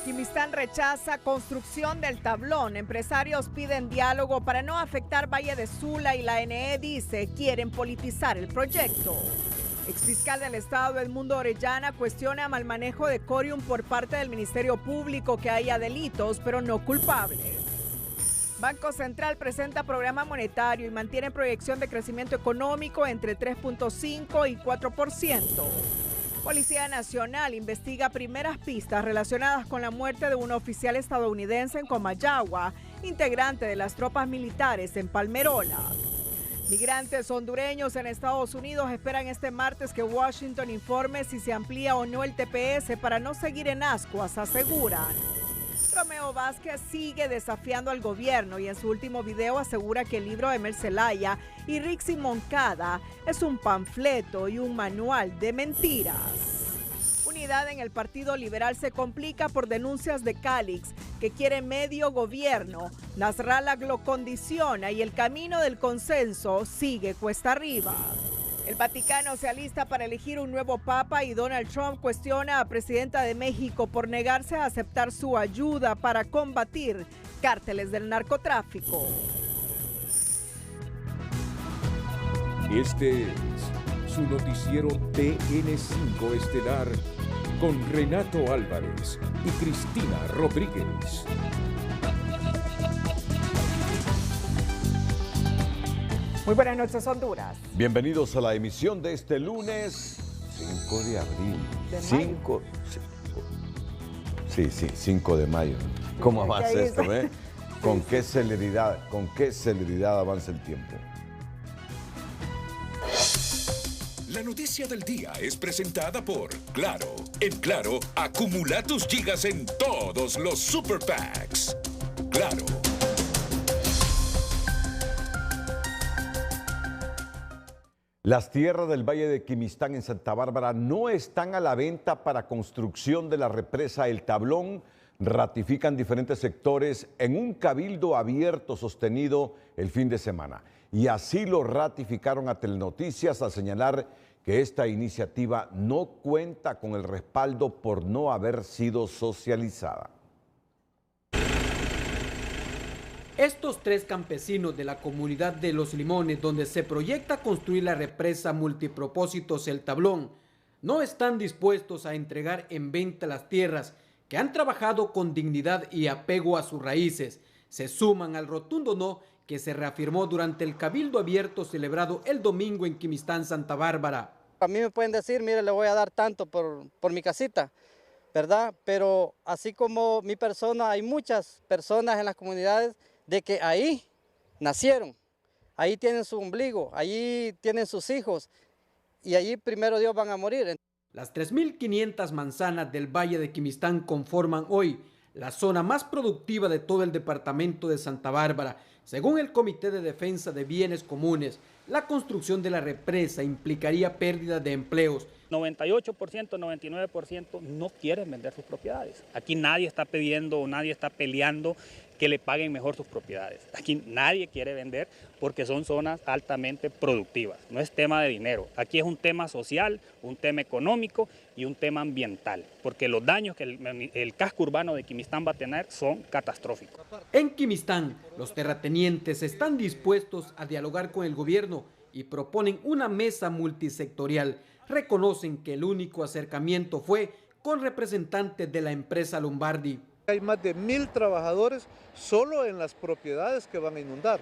Quimistán rechaza construcción del tablón. Empresarios piden diálogo para no afectar Valle de Sula y la NE dice quieren politizar el proyecto. Exfiscal del Estado Edmundo Orellana cuestiona mal manejo de Corium por parte del Ministerio Público, que haya delitos pero no culpables. Banco Central presenta programa monetario y mantiene proyección de crecimiento económico entre 3.5 y 4%. Policía Nacional investiga primeras pistas relacionadas con la muerte de un oficial estadounidense en Comayagua, integrante de las tropas militares en Palmerola. Migrantes hondureños en Estados Unidos esperan este martes que Washington informe si se amplía o no el TPS para no seguir en ascuas, aseguran. Romeo Vázquez sigue desafiando al gobierno y en su último video asegura que el libro de Mel Zelaya y Rixi Moncada es un panfleto y un manual de mentiras. Unidad en el Partido Liberal se complica por denuncias de Calix, que quiere medio gobierno. Nasrallah lo condiciona y el camino del consenso sigue cuesta arriba. El Vaticano se alista para elegir un nuevo papa y Donald Trump cuestiona a presidenta de México por negarse a aceptar su ayuda para combatir cárteles del narcotráfico. Este es su noticiero TN5 Estelar con Renato Álvarez y Cristina Rodríguez. Muy buenas noches, Honduras. Bienvenidos a la emisión de este lunes 5 de abril. 5 de mayo. ¿Cómo avanza esto, eh? ¿Con qué celeridad avanza el tiempo? La noticia del día es presentada por Claro. En Claro, acumula tus gigas en todos los Super Packs. Claro. Las tierras del Valle de Quimistán en Santa Bárbara no están a la venta para construcción de la represa El Tablón, ratifican diferentes sectores en un cabildo abierto sostenido el fin de semana. Y así lo ratificaron a Telenoticias al señalar que esta iniciativa no cuenta con el respaldo por no haber sido socializada. Estos tres campesinos de la comunidad de Los Limones, donde se proyecta construir la represa multipropósitos El Tablón, no están dispuestos a entregar en venta las tierras que han trabajado con dignidad y apego a sus raíces. Se suman al rotundo no que se reafirmó durante el cabildo abierto celebrado el domingo en Quimistán, Santa Bárbara. A mí me pueden decir, mire, le voy a dar tanto por mi casita, ¿verdad? Pero así como mi persona, hay muchas personas en las comunidades de que ahí nacieron, ahí tienen su ombligo, ahí tienen sus hijos y allí primero Dios van a morir. Las 3.500 manzanas del Valle de Quimistán conforman hoy la zona más productiva de todo el departamento de Santa Bárbara. Según el Comité de Defensa de Bienes Comunes, la construcción de la represa implicaría pérdida de empleos. 98%, 99% no quieren vender sus propiedades. Aquí nadie está pidiendo o nadie está peleando que le paguen mejor sus propiedades. Aquí nadie quiere vender porque son zonas altamente productivas. No es tema de dinero. Aquí es un tema social, un tema económico y un tema ambiental, porque los daños que el casco urbano de Quimistán va a tener son catastróficos. En Quimistán, los terratenientes están dispuestos a dialogar con el gobierno y proponen una mesa multisectorial. Reconocen que el único acercamiento fue con representantes de la empresa Lombardi. Hay más de 1.000 trabajadores solo en las propiedades que van a inundar,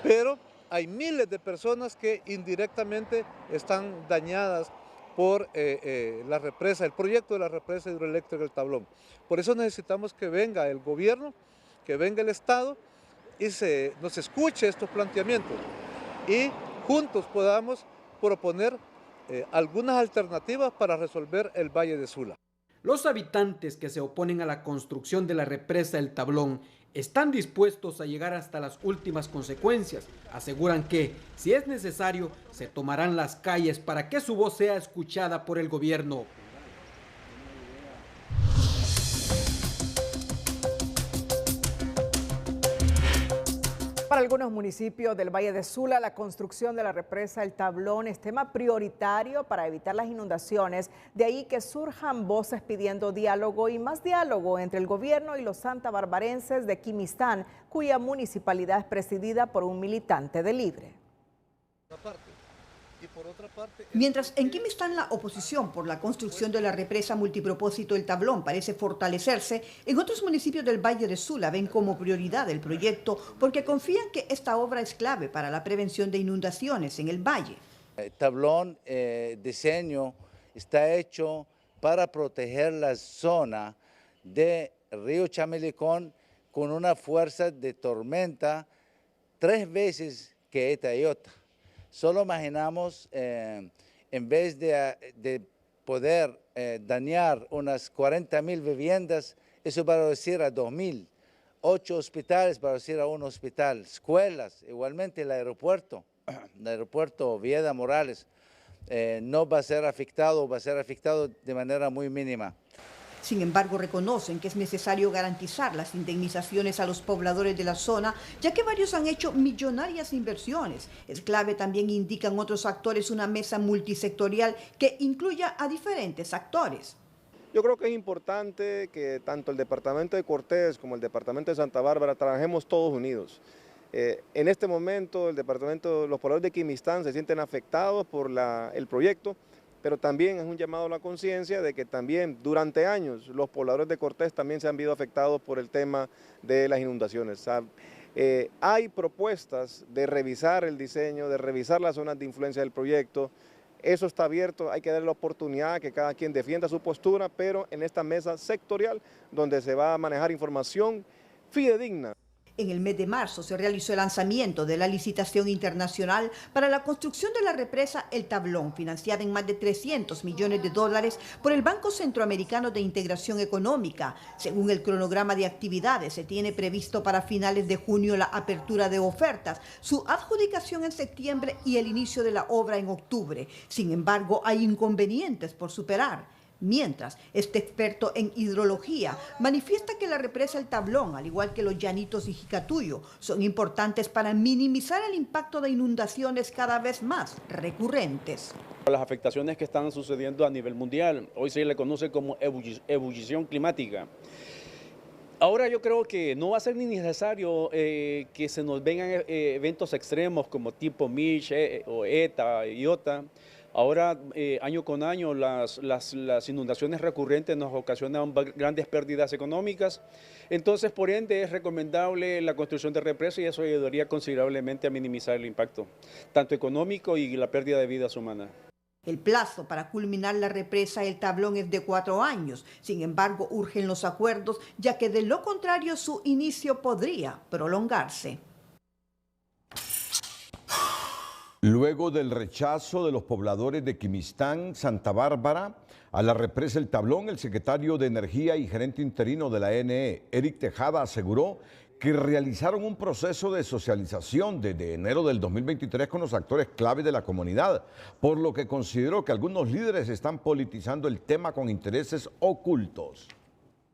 pero hay miles de personas que indirectamente están dañadas por la represa, el proyecto de la represa hidroeléctrica El Tablón. Por eso necesitamos que venga el gobierno, que venga el Estado y nos escuche estos planteamientos y juntos podamos proponer algunas alternativas para resolver el Valle de Sula. Los habitantes que se oponen a la construcción de la represa El Tablón están dispuestos a llegar hasta las últimas consecuencias. Aseguran que, si es necesario, se tomarán las calles para que su voz sea escuchada por el gobierno. Para algunos municipios del Valle de Sula, la construcción de la represa El Tablón es tema prioritario para evitar las inundaciones. De ahí que surjan voces pidiendo diálogo y más diálogo entre el gobierno y los santabarbarenses de Quimistán, cuya municipalidad es presidida por un militante de Libre. Mientras en Quimistán la oposición por la construcción de la represa multipropósito El Tablón parece fortalecerse, en otros municipios del Valle de Sula ven como prioridad el proyecto porque confían que esta obra es clave para la prevención de inundaciones en el valle. El tablón diseño está hecho para proteger la zona de Río Chamelecón con una fuerza de tormenta 3 veces que esta iota. Solo imaginamos, en vez de poder dañar unas 40.000 viviendas, eso va a reducir a 2.000, 8 hospitales va a reducir a 1 hospital, escuelas, igualmente el aeropuerto Vieda Morales, no va a ser afectado, va a ser afectado de manera muy mínima. Sin embargo, reconocen que es necesario garantizar las indemnizaciones a los pobladores de la zona, ya que varios han hecho millonarias inversiones. Es clave, también indican otros actores, una mesa multisectorial que incluya a diferentes actores. Yo creo que es importante que tanto el departamento de Cortés como el departamento de Santa Bárbara trabajemos todos unidos. En este momento los pobladores de Quimistán se sienten afectados por el proyecto, pero también es un llamado a la conciencia de que también durante años los pobladores de Cortés también se han visto afectados por el tema de las inundaciones. Hay propuestas de revisar el diseño, de revisar las zonas de influencia del proyecto. Eso está abierto, hay que darle la oportunidad a que cada quien defienda su postura, pero en esta mesa sectorial donde se va a manejar información fidedigna. En el mes de marzo se realizó el lanzamiento de la licitación internacional para la construcción de la represa El Tablón, financiada en más de $300 millones por el Banco Centroamericano de Integración Económica. Según el cronograma de actividades, se tiene previsto para finales de junio la apertura de ofertas, su adjudicación en septiembre y el inicio de la obra en octubre. Sin embargo, hay inconvenientes por superar. Mientras, este experto en hidrología manifiesta que la represa El Tablón, al igual que los llanitos y Jicatuyo, son importantes para minimizar el impacto de inundaciones cada vez más recurrentes. Las afectaciones que están sucediendo a nivel mundial, hoy se le conoce como ebullición climática. Ahora yo creo que no va a ser ni necesario que se nos vengan eventos extremos como tipo Mitch o ETA, IOTA. Ahora, año con año, las inundaciones recurrentes nos ocasionan grandes pérdidas económicas. Entonces, por ende, es recomendable la construcción de represas y eso ayudaría considerablemente a minimizar el impacto, tanto económico y la pérdida de vidas humanas. El plazo para culminar la represa El Tablón es de 4 años. Sin embargo, urgen los acuerdos, ya que de lo contrario su inicio podría prolongarse. Luego del rechazo de los pobladores de Quimistán, Santa Bárbara, a la represa El Tablón, el secretario de Energía y gerente interino de la ENE, Eric Tejada, aseguró que realizaron un proceso de socialización desde enero del 2023 con los actores clave de la comunidad, por lo que consideró que algunos líderes están politizando el tema con intereses ocultos.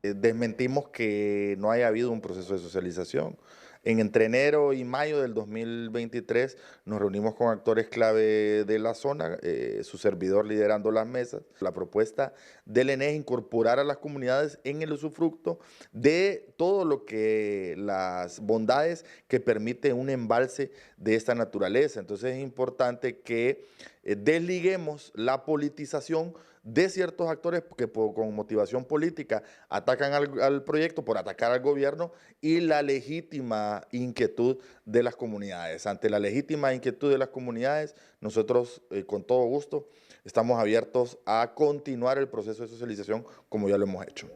Desmentimos que no haya habido un proceso de socialización. Entre enero y mayo del 2023 nos reunimos con actores clave de la zona, su servidor liderando las mesas. La propuesta del ENE es incorporar a las comunidades en el usufructo de todo lo que las bondades que permite un embalse de esta naturaleza. Entonces es importante que desliguemos la politización de ciertos actores que con motivación política atacan al proyecto por atacar al gobierno y la legítima inquietud de las comunidades. Ante la legítima inquietud de las comunidades, nosotros con todo gusto estamos abiertos a continuar el proceso de socialización como ya lo hemos hecho.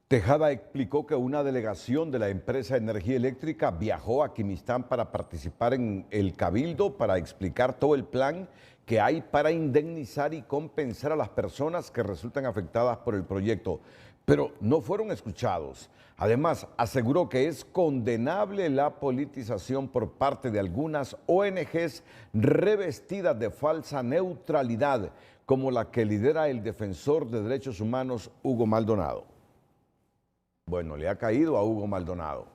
Tejada explicó que una delegación de la empresa Energía Eléctrica viajó a Quimistán para participar en el cabildo para explicar todo el plan que hay para indemnizar y compensar a las personas que resultan afectadas por el proyecto, pero no fueron escuchados. Además, aseguró que es condenable la politización por parte de algunas ONGs revestidas de falsa neutralidad, como la que lidera el defensor de derechos humanos Hugo Maldonado. Bueno, le ha caído a Hugo Maldonado.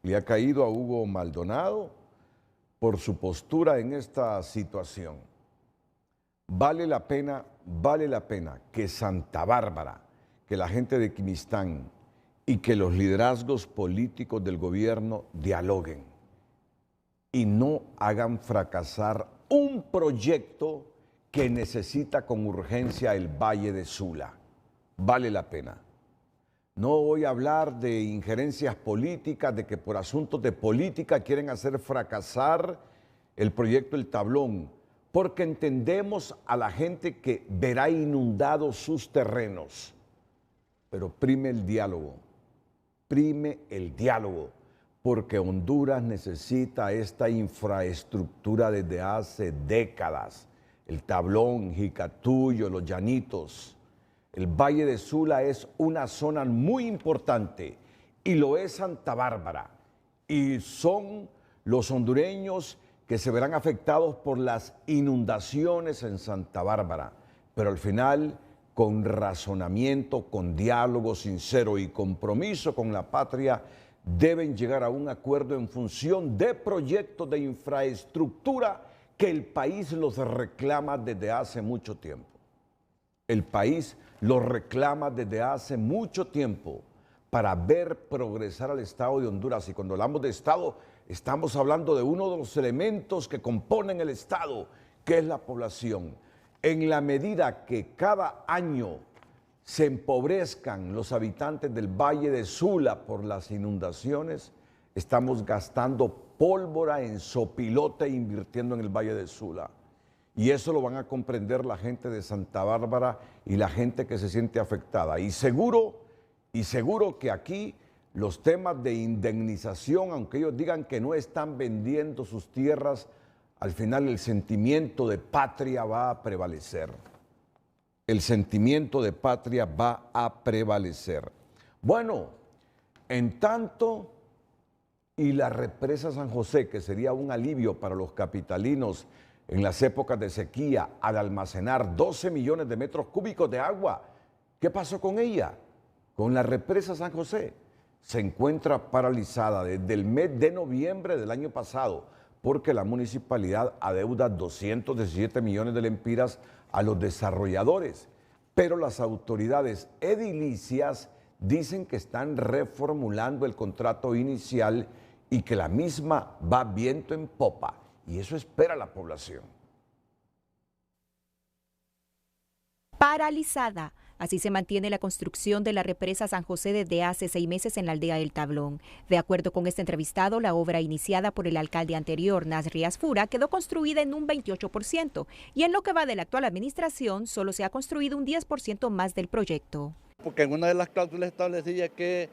Le ha caído a Hugo Maldonado por su postura en esta situación. Vale la pena que Santa Bárbara, que la gente de Quimistán y que los liderazgos políticos del gobierno dialoguen y no hagan fracasar un proyecto que necesita con urgencia el Valle de Sula. Vale la pena. No voy a hablar de injerencias políticas, de que por asuntos de política quieren hacer fracasar el proyecto El Tablón, porque entendemos a la gente que verá inundados sus terrenos. Pero prime el diálogo, porque Honduras necesita esta infraestructura desde hace décadas. El Tablón, Jicatuyo, Los Llanitos. El Valle de Sula es una zona muy importante y lo es Santa Bárbara. Y son los hondureños que se verán afectados por las inundaciones en Santa Bárbara. Pero al final, con razonamiento, con diálogo sincero y compromiso con la patria, deben llegar a un acuerdo en función de proyectos de infraestructura que el país los reclama desde hace mucho tiempo. El país los reclama desde hace mucho tiempo para ver progresar al Estado de Honduras. Y cuando hablamos de Estado, estamos hablando de uno de los elementos que componen el Estado, que es la población. En la medida que cada año se empobrezcan los habitantes del Valle de Sula por las inundaciones, estamos gastando pólvora en sopilote invirtiendo en el Valle de Sula. Y eso lo van a comprender la gente de Santa Bárbara y la gente que se siente afectada. Y seguro que aquí los temas de indemnización, aunque ellos digan que no están vendiendo sus tierras, al final el sentimiento de patria va a prevalecer. El sentimiento de patria va a prevalecer. Bueno, en tanto, y la represa San José, que sería un alivio para los capitalinos en las épocas de sequía, al almacenar 12 millones de metros cúbicos de agua. ¿Qué pasó con ella? Con la represa San José. Se encuentra paralizada desde el mes de noviembre del año pasado, porque la municipalidad adeuda 217 millones de lempiras a los desarrolladores. Pero las autoridades edilicias dicen que están reformulando el contrato inicial y que la misma va viento en popa. Y eso espera la población. Paralizada. Así se mantiene la construcción de la represa San José desde hace 6 meses en la aldea del Tablón. De acuerdo con este entrevistado, la obra iniciada por el alcalde anterior, Nasri Asfura, quedó construida en un 28%, y en lo que va de la actual administración, solo se ha construido un 10% más del proyecto. Porque en una de las cláusulas establecía que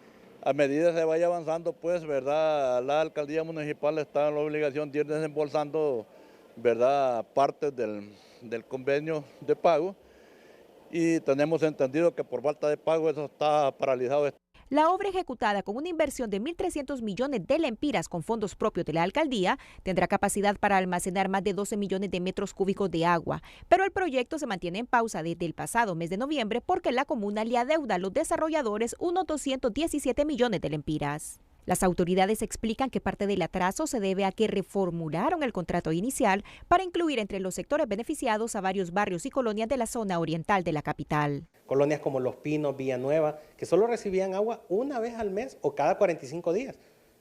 a medida que se vaya avanzando, pues, ¿verdad?, la alcaldía municipal está en la obligación de ir desembolsando, ¿verdad?, partes del convenio de pago. Y tenemos entendido que por falta de pago eso está paralizado. La obra, ejecutada con una inversión de 1.300 millones de lempiras con fondos propios de la alcaldía, tendrá capacidad para almacenar más de 12 millones de metros cúbicos de agua. Pero el proyecto se mantiene en pausa desde el pasado mes de noviembre porque la comuna le adeuda a los desarrolladores unos 217 millones de lempiras. Las autoridades explican que parte del atraso se debe a que reformularon el contrato inicial para incluir entre los sectores beneficiados a varios barrios y colonias de la zona oriental de la capital. Colonias como Los Pinos, Villanueva, que solo recibían agua una vez al mes o cada 45 días.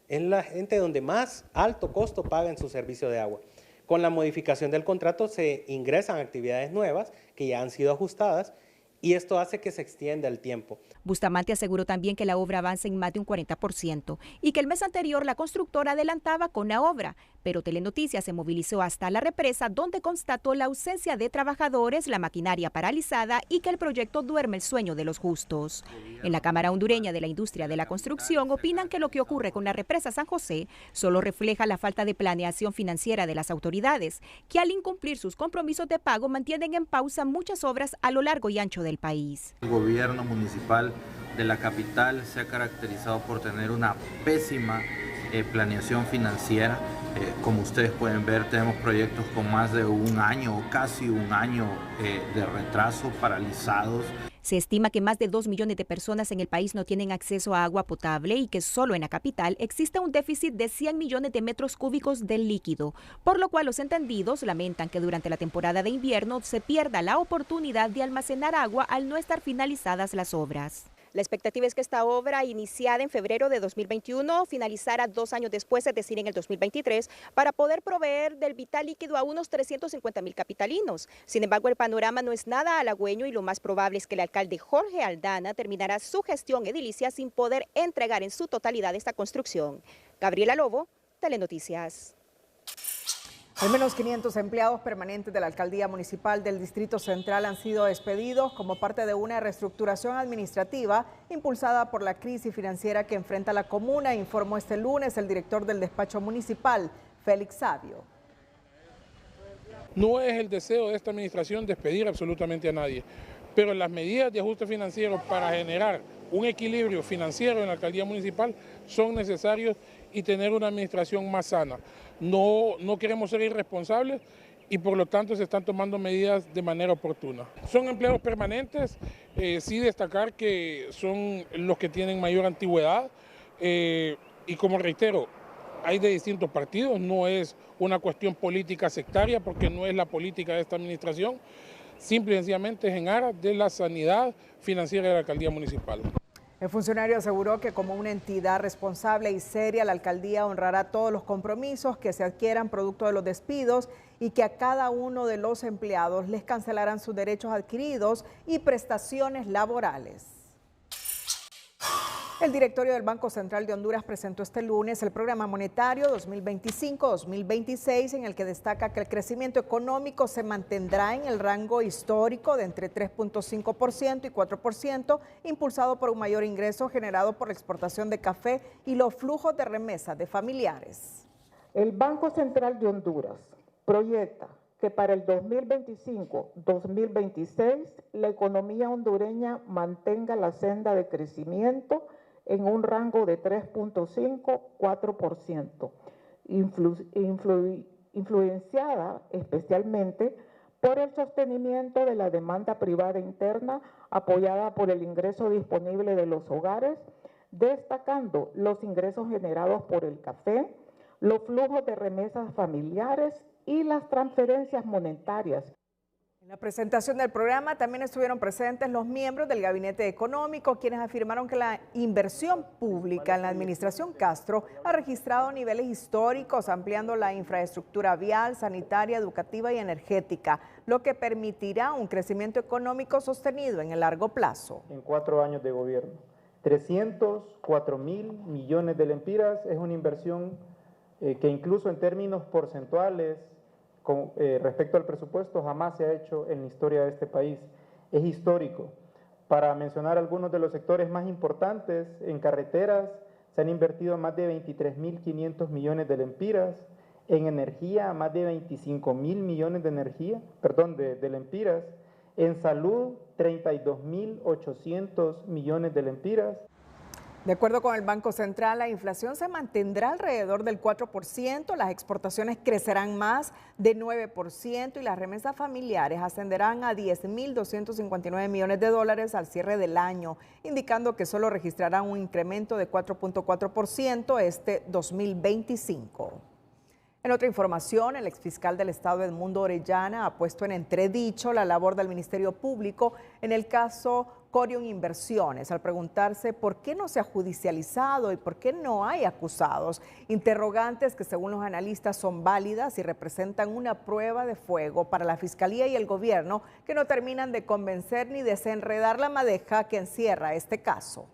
Es la gente donde más alto costo paga en su servicio de agua. Con la modificación del contrato se ingresan actividades nuevas que ya han sido ajustadas, y esto hace que se extienda el tiempo. Bustamante aseguró también que la obra avanza en más de un 40% y que el mes anterior la constructora adelantaba con la obra, pero Telenoticias se movilizó hasta la represa, donde constató la ausencia de trabajadores, la maquinaria paralizada y que el proyecto duerme el sueño de los justos. En la Cámara Hondureña de la Industria de la Construcción opinan que lo que ocurre con la represa San José solo refleja la falta de planeación financiera de las autoridades, que al incumplir sus compromisos de pago mantienen en pausa muchas obras a lo largo y ancho del país. El gobierno municipal de la capital se ha caracterizado por tener una pésima planeación financiera. Como ustedes pueden ver, tenemos proyectos con más de un año o casi un año de retraso, paralizados. Se estima que más de 2 millones de personas en el país no tienen acceso a agua potable y que solo en la capital existe un déficit de 100 millones de metros cúbicos del líquido, por lo cual los entendidos lamentan que durante la temporada de invierno se pierda la oportunidad de almacenar agua al no estar finalizadas las obras. La expectativa es que esta obra, iniciada en febrero de 2021, finalizara 2 años después, es decir, en el 2023, para poder proveer del vital líquido a unos 350,000 capitalinos. Sin embargo, el panorama no es nada halagüeño y lo más probable es que el alcalde Jorge Aldana terminará su gestión edilicia sin poder entregar en su totalidad esta construcción. Gabriela Lobo, Telenoticias. Al menos 500 empleados permanentes de la Alcaldía Municipal del Distrito Central han sido despedidos como parte de una reestructuración administrativa impulsada por la crisis financiera que enfrenta la comuna, informó este lunes el director del despacho municipal, Félix Sabio. No es el deseo de esta administración despedir absolutamente a nadie, pero las medidas de ajuste financiero para generar un equilibrio financiero en la Alcaldía Municipal son necesarios y tener una administración más sana. No queremos ser irresponsables y por lo tanto se están tomando medidas de manera oportuna. Son empleados permanentes, sí destacar que son los que tienen mayor antigüedad y como reitero, hay de distintos partidos, no es una cuestión política sectaria porque no es la política de esta administración, simple y sencillamente es en aras de la sanidad financiera de la Alcaldía Municipal. El funcionario aseguró que como una entidad responsable y seria, la alcaldía honrará todos los compromisos que se adquieran producto de los despidos y que a cada uno de los empleados les cancelarán sus derechos adquiridos y prestaciones laborales. El directorio del Banco Central de Honduras presentó este lunes el programa monetario 2025-2026, en el que destaca que el crecimiento económico se mantendrá en el rango histórico de entre 3.5% y 4%, impulsado por un mayor ingreso generado por la exportación de café y los flujos de remesas de familiares. El Banco Central de Honduras proyecta que para el 2025-2026 la economía hondureña mantenga la senda de crecimiento en un rango de 3.5-4%, influenciada especialmente por el sostenimiento de la demanda privada interna apoyada por el ingreso disponible de los hogares, destacando los ingresos generados por el café, los flujos de remesas familiares y las transferencias monetarias. En la presentación del programa también estuvieron presentes los miembros del Gabinete Económico, quienes afirmaron que la inversión pública en la administración Castro ha registrado niveles históricos, ampliando la infraestructura vial, sanitaria, educativa y energética, lo que permitirá un crecimiento económico sostenido en el largo plazo. En 4 años de gobierno, 304,000 millones de lempiras es una inversión que incluso en términos porcentuales, respecto al presupuesto, jamás se ha hecho en la historia de este país. Es histórico. Para mencionar algunos de los sectores más importantes, en carreteras se han invertido más de 23.500 millones de lempiras, en energía más de 25.000 millones de lempiras, en salud 32.800 millones de lempiras. De acuerdo con el Banco Central, la inflación se mantendrá alrededor del 4%, las exportaciones crecerán más de 9% y las remesas familiares ascenderán a 10.259 millones de dólares al cierre del año, indicando que solo registrarán un incremento de 4.4% este 2025. En otra información, el exfiscal del Estado Edmundo Orellana ha puesto en entredicho la labor del Ministerio Público en el caso Corium Inversiones, al preguntarse por qué no se ha judicializado y por qué no hay acusados, interrogantes que según los analistas son válidas y representan una prueba de fuego para la Fiscalía y el Gobierno que no terminan de convencer ni desenredar la madeja que encierra este caso.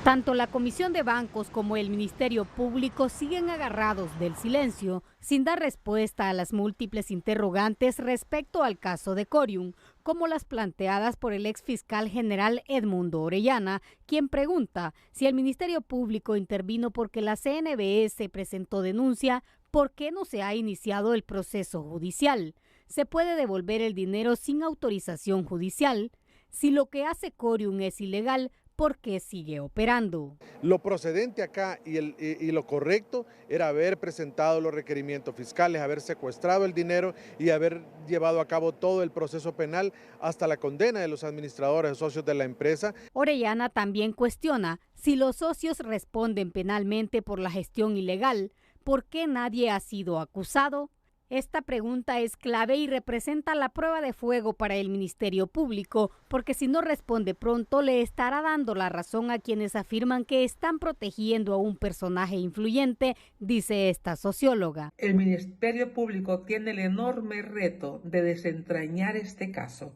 Tanto la Comisión de Bancos como el Ministerio Público siguen agarrados del silencio, sin dar respuesta a las múltiples interrogantes respecto al caso de Corium, como las planteadas por el exfiscal general Edmundo Orellana, quien pregunta si el Ministerio Público intervino porque la CNBS presentó denuncia, ¿por qué no se ha iniciado el proceso judicial? ¿Se puede devolver el dinero sin autorización judicial? Si lo que hace Corium es ilegal, por qué sigue operando. Lo procedente acá y lo correcto era haber presentado los requerimientos fiscales, haber secuestrado el dinero y haber llevado a cabo todo el proceso penal hasta la condena de los administradores socios de la empresa. Orellana también cuestiona si los socios responden penalmente por la gestión ilegal, ¿por qué nadie ha sido acusado? Esta pregunta es clave y representa la prueba de fuego para el Ministerio Público, porque si no responde pronto le estará dando la razón a quienes afirman que están protegiendo a un personaje influyente, dice esta socióloga. El Ministerio Público tiene el enorme reto de desentrañar este caso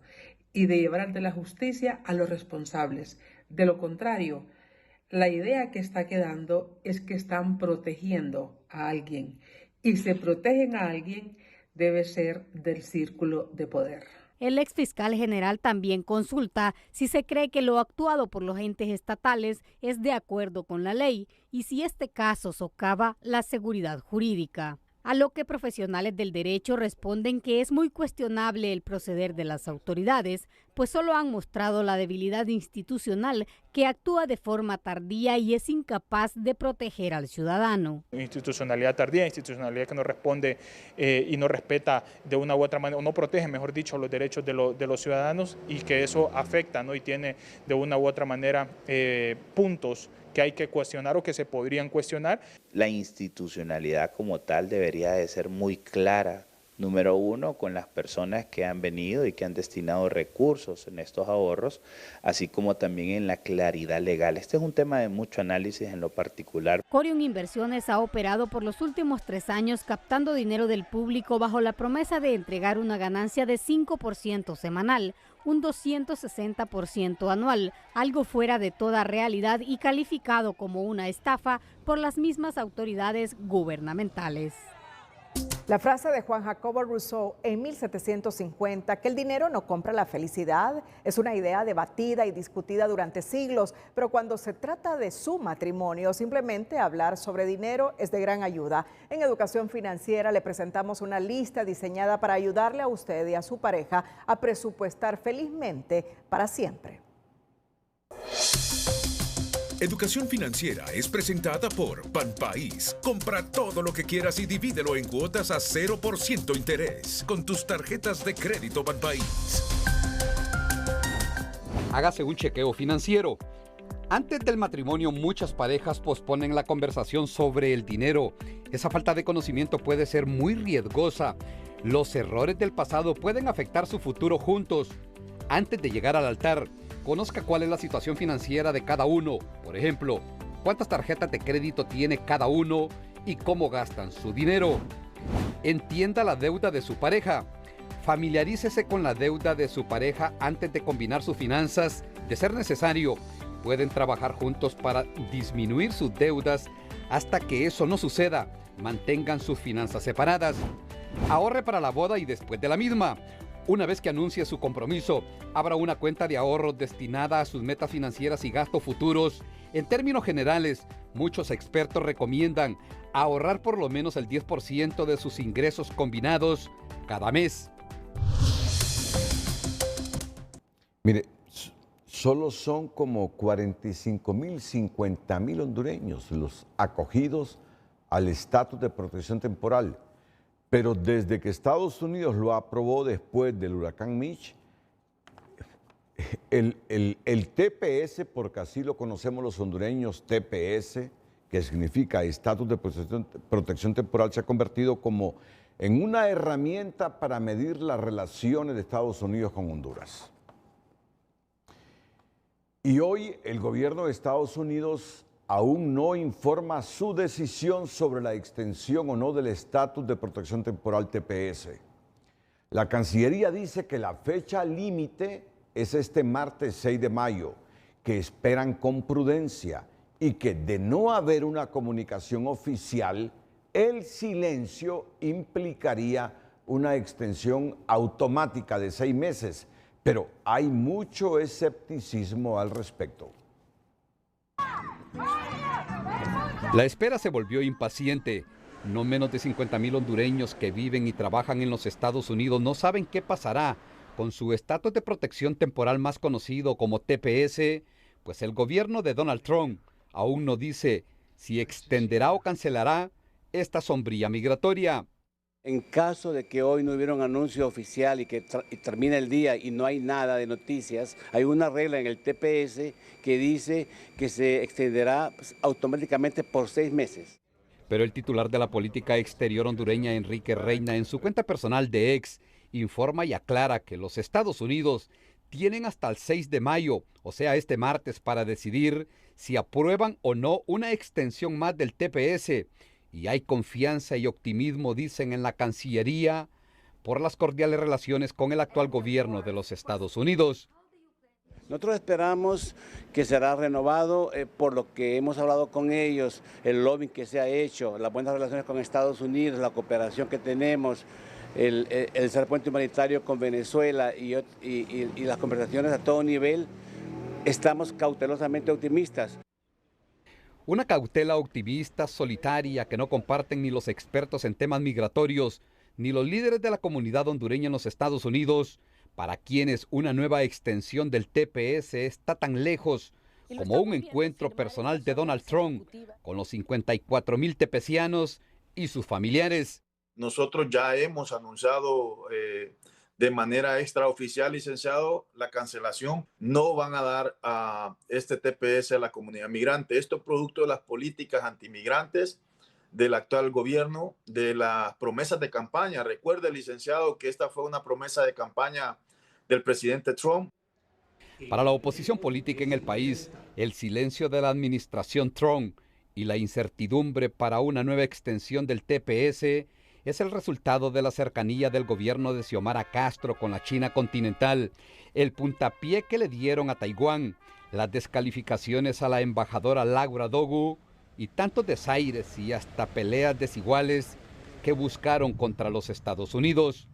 y de llevar ante la justicia a los responsables. De lo contrario, la idea que está quedando es que están protegiendo a alguien. Y si protegen a alguien, debe ser del círculo de poder. El exfiscal general también consulta si se cree que lo actuado por los entes estatales es de acuerdo con la ley y si este caso socava la seguridad jurídica. A lo que profesionales del derecho responden que es muy cuestionable el proceder de las autoridades, pues solo han mostrado la debilidad institucional que actúa de forma tardía y es incapaz de proteger al ciudadano. Institucionalidad tardía, institucionalidad que no responde y no respeta de una u otra manera, o no protege, mejor dicho, los derechos de los ciudadanos y que eso afecta, ¿no? Y tiene de una u otra manera puntos que hay que cuestionar o que se podrían cuestionar. La institucionalidad como tal debería de ser muy clara, número uno, con las personas que han venido y que han destinado recursos en estos ahorros, así como también en la claridad legal. Este es un tema de mucho análisis en lo particular. Corium Inversiones ha operado por los últimos 3 años captando dinero del público bajo la promesa de entregar una ganancia de 5% semanal, un 260% anual, algo fuera de toda realidad y calificado como una estafa por las mismas autoridades gubernamentales. La frase de Juan Jacobo Rousseau en 1750, que el dinero no compra la felicidad, es una idea debatida y discutida durante siglos, pero cuando se trata de su matrimonio, simplemente hablar sobre dinero es de gran ayuda. En Educación Financiera le presentamos una lista diseñada para ayudarle a usted y a su pareja a presupuestar felizmente para siempre. Educación Financiera es presentada por Banpaís. Compra todo lo que quieras y divídelo en cuotas a 0% interés con tus tarjetas de crédito Banpaís. Hágase un chequeo financiero. Antes del matrimonio, muchas parejas posponen la conversación sobre el dinero. Esa falta de conocimiento puede ser muy riesgosa. Los errores del pasado pueden afectar su futuro juntos. Antes de llegar al altar, conozca cuál es la situación financiera de cada uno. Por ejemplo, cuántas tarjetas de crédito tiene cada uno y cómo gastan su dinero. Entienda la deuda de su pareja. Familiarícese con la deuda de su pareja antes de combinar sus finanzas. De ser necesario, pueden trabajar juntos para disminuir sus deudas hasta que eso no suceda. Mantengan sus finanzas separadas. Ahorre para la boda y después de la misma. Una vez que anuncie su compromiso, abra una cuenta de ahorros destinada a sus metas financieras y gastos futuros. En términos generales, muchos expertos recomiendan ahorrar por lo menos el 10% de sus ingresos combinados cada mes. Mire, solo son como 45,000, 50,000 hondureños los acogidos al estatus de protección temporal. Pero desde que Estados Unidos lo aprobó después del huracán Mitch, el TPS, porque así lo conocemos los hondureños, TPS, que significa estatus de protección temporal, se ha convertido como en una herramienta para medir las relaciones de Estados Unidos con Honduras. Y hoy el gobierno de Estados Unidos aún no informa su decisión sobre la extensión o no del estatus de protección temporal TPS. La Cancillería dice que la fecha límite es este martes 6 de mayo, que esperan con prudencia y que de no haber una comunicación oficial, el silencio implicaría una extensión automática de 6 meses, pero hay mucho escepticismo al respecto. La espera se volvió impaciente. No menos de 50,000 hondureños que viven y trabajan en los Estados Unidos no saben qué pasará con su estatus de protección temporal más conocido como TPS pues el gobierno de Donald Trump aún no dice si extenderá o cancelará esta sombrilla migratoria. En caso de que hoy no hubiera un anuncio oficial y que termine el día y no hay nada de noticias, hay una regla en el TPS que dice que se extenderá automáticamente por 6 meses. Pero el titular de la política exterior hondureña, Enrique Reina, en su cuenta personal de X, informa y aclara que los Estados Unidos tienen hasta el 6 de mayo, o sea, este martes, para decidir si aprueban o no una extensión más del TPS. Y hay confianza y optimismo, dicen en la Cancillería, por las cordiales relaciones con el actual gobierno de los Estados Unidos. Nosotros esperamos que será renovado por lo que hemos hablado con ellos, el lobbying que se ha hecho, las buenas relaciones con Estados Unidos, la cooperación que tenemos, el ser puente humanitario con Venezuela y las conversaciones a todo nivel. Estamos cautelosamente optimistas. Una cautela optimista, solitaria, que no comparten ni los expertos en temas migratorios, ni los líderes de la comunidad hondureña en los Estados Unidos, para quienes una nueva extensión del TPS está tan lejos como un encuentro personal de Donald Trump con los 54,000 tepecianos y sus familiares. Nosotros ya hemos anunciado de manera extraoficial, licenciado, la cancelación. No van a dar a este TPS a la comunidad migrante. Esto es producto de las políticas antimigrantes del actual gobierno, de las promesas de campaña. Recuerde, licenciado, que esta fue una promesa de campaña del presidente Trump. Para la oposición política en el país, el silencio de la administración Trump y la incertidumbre para una nueva extensión del TPS es el resultado de la cercanía del gobierno de Xiomara Castro con la China continental, el puntapié que le dieron a Taiwán, las descalificaciones a la embajadora Laura Dogu y tantos desaires y hasta peleas desiguales que buscaron contra los Estados Unidos.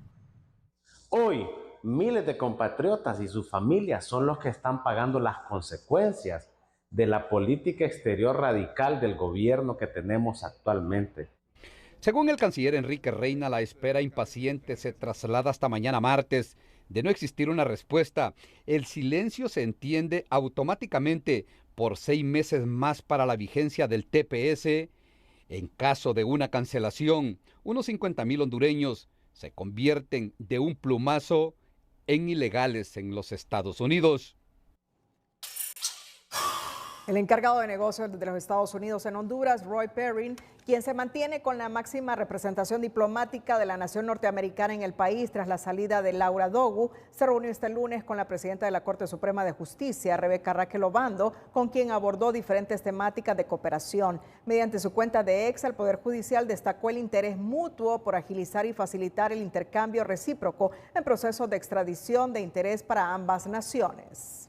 Hoy, miles de compatriotas y sus familias son los que están pagando las consecuencias de la política exterior radical del gobierno que tenemos actualmente. Según el canciller Enrique Reina, la espera impaciente se traslada hasta mañana martes. De no existir una respuesta, el silencio se entiende automáticamente por 6 meses más para la vigencia del TPS. En caso de una cancelación, unos 50,000 hondureños se convierten de un plumazo en ilegales en los Estados Unidos. El encargado de negocios de los Estados Unidos en Honduras, Roy Perrin, quien se mantiene con la máxima representación diplomática de la nación norteamericana en el país tras la salida de Laura Dogu, se reunió este lunes con la presidenta de la Corte Suprema de Justicia, Rebeca Raquel Obando, con quien abordó diferentes temáticas de cooperación. Mediante su cuenta de X, el Poder Judicial destacó el interés mutuo por agilizar y facilitar el intercambio recíproco en procesos de extradición de interés para ambas naciones.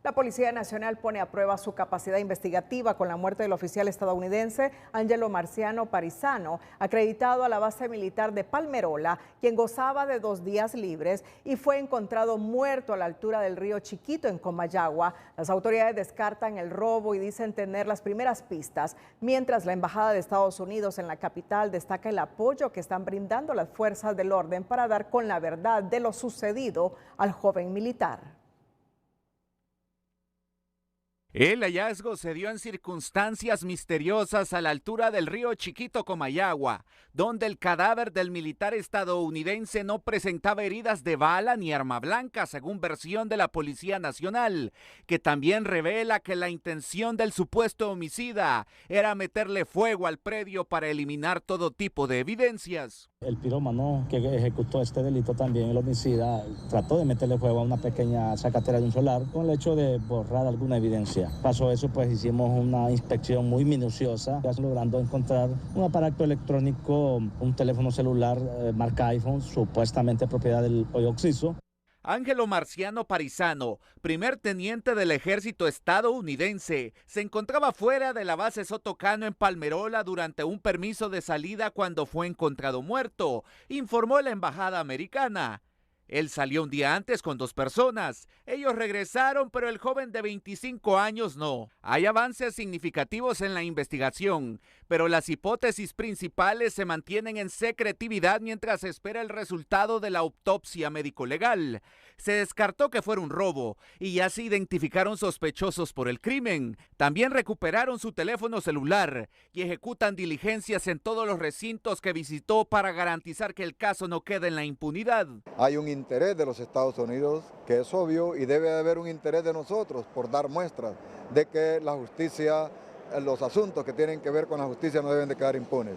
La Policía Nacional pone a prueba su capacidad investigativa con la muerte del oficial estadounidense Ángelo Marciano Parisano, acreditado a la base militar de Palmerola, quien gozaba de 2 días libres y fue encontrado muerto a la altura del río Chiquito en Comayagua. Las autoridades descartan el robo y dicen tener las primeras pistas, mientras la Embajada de Estados Unidos en la capital destaca el apoyo que están brindando las fuerzas del orden para dar con la verdad de lo sucedido al joven militar. El hallazgo se dio en circunstancias misteriosas a la altura del río Chiquito Comayagua, donde el cadáver del militar estadounidense no presentaba heridas de bala ni arma blanca, según versión de la Policía Nacional, que también revela que la intención del supuesto homicida era meterle fuego al predio para eliminar todo tipo de evidencias. El pirómano que ejecutó este delito también, el homicida, trató de meterle fuego a una pequeña zacatera de un solar con el hecho de borrar alguna evidencia. Pasó eso, pues hicimos una inspección muy minuciosa, logrando encontrar un aparato electrónico, un teléfono celular marca iPhone, supuestamente propiedad del pollo Oxiso. Ángelo Marciano Parisano, primer teniente del ejército estadounidense, se encontraba fuera de la base Sotocano en Palmerola durante un permiso de salida cuando fue encontrado muerto, informó la embajada americana. Él salió un día antes con 2 personas. Ellos regresaron, pero el joven de 25 años no. Hay avances significativos en la investigación, pero las hipótesis principales se mantienen en secretividad mientras se espera el resultado de la autopsia médico-legal. Se descartó que fuera un robo y ya se identificaron sospechosos por el crimen. También recuperaron su teléfono celular y ejecutan diligencias en todos los recintos que visitó para garantizar que el caso no quede en la impunidad. Hay un interés de los Estados Unidos que es obvio y debe haber un interés de nosotros por dar muestras de que la justicia, los asuntos que tienen que ver con la justicia no deben de quedar impunes.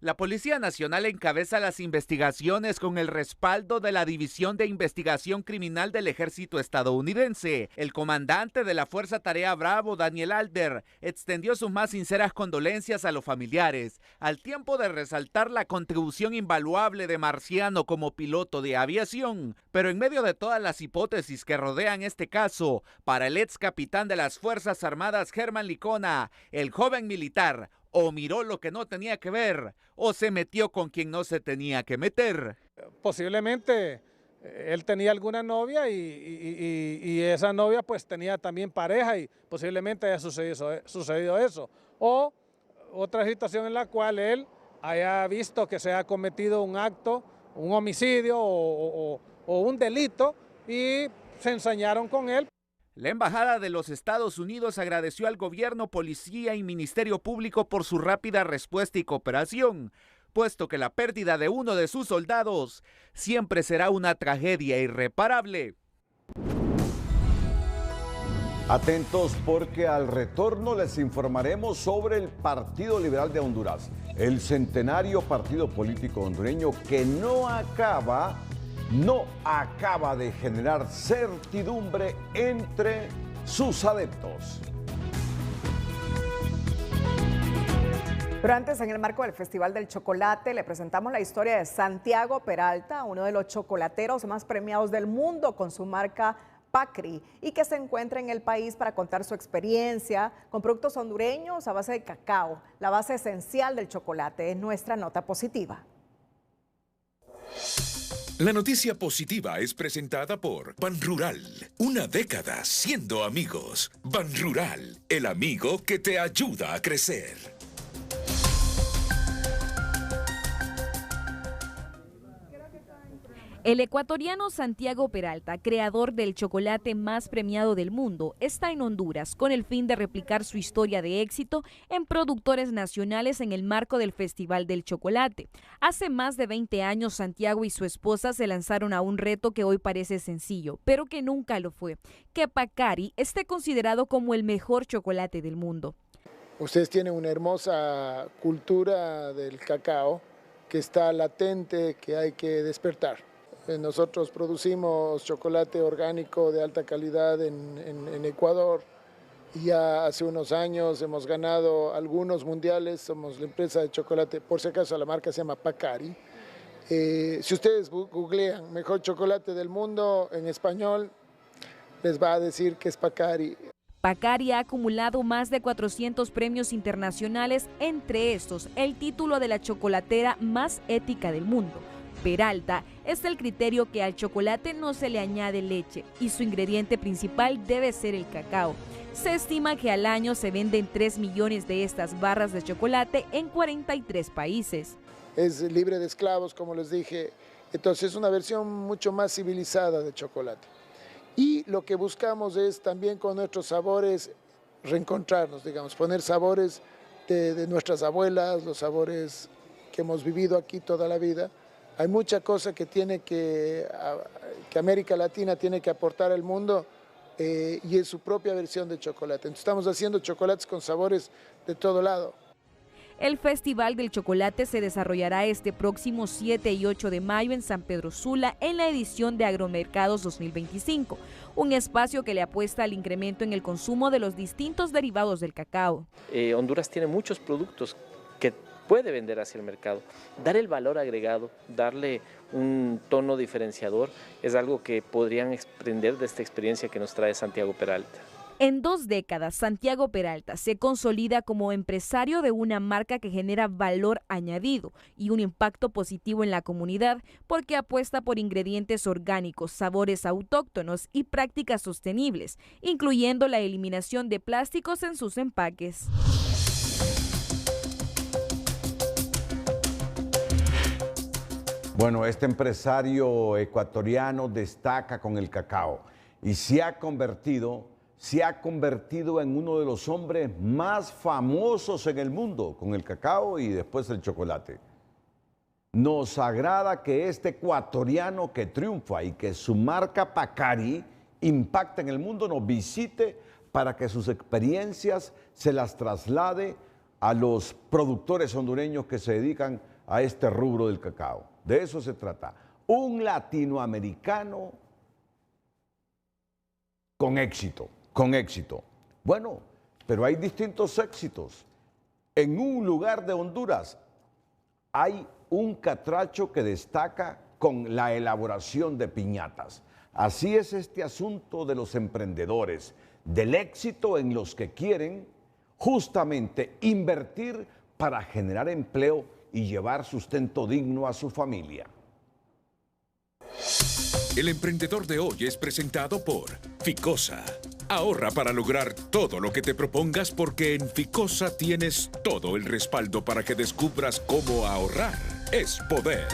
La Policía Nacional encabeza las investigaciones con el respaldo de la División de Investigación Criminal del Ejército estadounidense. El comandante de la Fuerza Tarea Bravo, Daniel Alder, extendió sus más sinceras condolencias a los familiares, al tiempo de resaltar la contribución invaluable de Marciano como piloto de aviación. Pero en medio de todas las hipótesis que rodean este caso, para el ex capitán de las Fuerzas Armadas, Germán Licona, el joven militar o miró lo que no tenía que ver, o se metió con quien no se tenía que meter. Posiblemente él tenía alguna novia y esa novia pues tenía también pareja y posiblemente haya sucedido eso. O otra situación en la cual él haya visto que se ha cometido un acto, un homicidio o un delito y se ensañaron con él. La Embajada de los Estados Unidos agradeció al gobierno, policía y Ministerio Público por su rápida respuesta y cooperación, puesto que la pérdida de uno de sus soldados siempre será una tragedia irreparable. Atentos porque al retorno les informaremos sobre el Partido Liberal de Honduras, el centenario partido político hondureño que no acaba de generar certidumbre entre sus adeptos. Pero antes, en el marco del Festival del Chocolate, le presentamos la historia de Santiago Peralta, uno de los chocolateros más premiados del mundo con su marca Pacari, y que se encuentra en el país para contar su experiencia con productos hondureños a base de cacao, la base esencial del chocolate. Es nuestra nota positiva. La noticia positiva es presentada por Banrural. Una década siendo amigos. Banrural, el amigo que te ayuda a crecer. El ecuatoriano Santiago Peralta, creador del chocolate más premiado del mundo, está en Honduras con el fin de replicar su historia de éxito en productores nacionales en el marco del Festival del Chocolate. Hace más de 20 años, Santiago y su esposa se lanzaron a un reto que hoy parece sencillo, pero que nunca lo fue: que Pacari esté considerado como el mejor chocolate del mundo. Ustedes tienen una hermosa cultura del cacao que está latente, que hay que despertar. Nosotros producimos chocolate orgánico de alta calidad en Ecuador. Ya hace unos años hemos ganado algunos mundiales, somos la empresa de chocolate, por si acaso la marca se llama Pacari. Si ustedes googlean mejor chocolate del mundo en español, les va a decir que es Pacari. Pacari ha acumulado más de 400 premios internacionales, entre estos el título de la chocolatera más ética del mundo. Peralta es el criterio que al chocolate no se le añade leche y su ingrediente principal debe ser el cacao. Se estima que al año se venden 3 millones de estas barras de chocolate en 43 países. Es libre de esclavos, como les dije, entonces es una versión mucho más civilizada de chocolate. Y lo que buscamos es también con nuestros sabores reencontrarnos, digamos, poner sabores de nuestras abuelas, los sabores que hemos vivido aquí toda la vida. Hay mucha cosa que América Latina tiene que aportar al mundo y es su propia versión de chocolate. Entonces estamos haciendo chocolates con sabores de todo lado. El Festival del Chocolate se desarrollará este próximo 7 y 8 de mayo en San Pedro Sula en la edición de Agromercados 2025, un espacio que le apuesta al incremento en el consumo de los distintos derivados del cacao. Honduras tiene muchos productos que puede vender hacia el mercado. Dar el valor agregado, darle un tono diferenciador, es algo que podrían aprender de esta experiencia que nos trae Santiago Peralta. En 2 décadas, Santiago Peralta se consolida como empresario de una marca que genera valor añadido y un impacto positivo en la comunidad porque apuesta por ingredientes orgánicos, sabores autóctonos y prácticas sostenibles, incluyendo la eliminación de plásticos en sus empaques. Bueno, este empresario ecuatoriano destaca con el cacao y se ha convertido en uno de los hombres más famosos en el mundo con el cacao y después el chocolate. Nos agrada que este ecuatoriano que triunfa y que su marca Pacari impacta en el mundo nos visite para que sus experiencias se las traslade a los productores hondureños que se dedican a este rubro del cacao. De eso se trata. Un latinoamericano con éxito. Bueno, pero hay distintos éxitos. En un lugar de Honduras hay un catracho que destaca con la elaboración de piñatas. Así es este asunto de los emprendedores, del éxito en los que quieren justamente invertir para generar empleo y llevar sustento digno a su familia. El emprendedor de hoy es presentado por Ficosa. Ahorra para lograr todo lo que te propongas porque en Ficosa tienes todo el respaldo para que descubras cómo ahorrar es poder.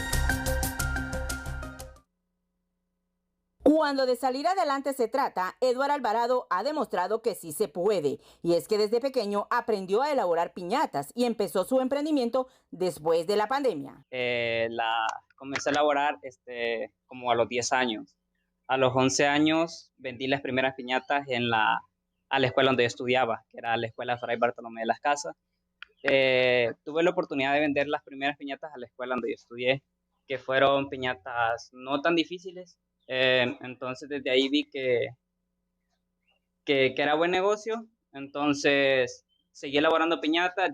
Cuando de salir adelante se trata, Eduardo Alvarado ha demostrado que sí se puede. Y es que desde pequeño aprendió a elaborar piñatas y empezó su emprendimiento después de la pandemia. Comencé a elaborar como a los 10 años. A los 11 años vendí las primeras piñatas a la escuela donde yo estudiaba, que era la escuela Fray Bartolomé de las Casas. Tuve la oportunidad de vender las primeras piñatas a la escuela donde yo estudié, que fueron piñatas no tan difíciles. Entonces desde ahí vi que era buen negocio, entonces seguí elaborando piñatas.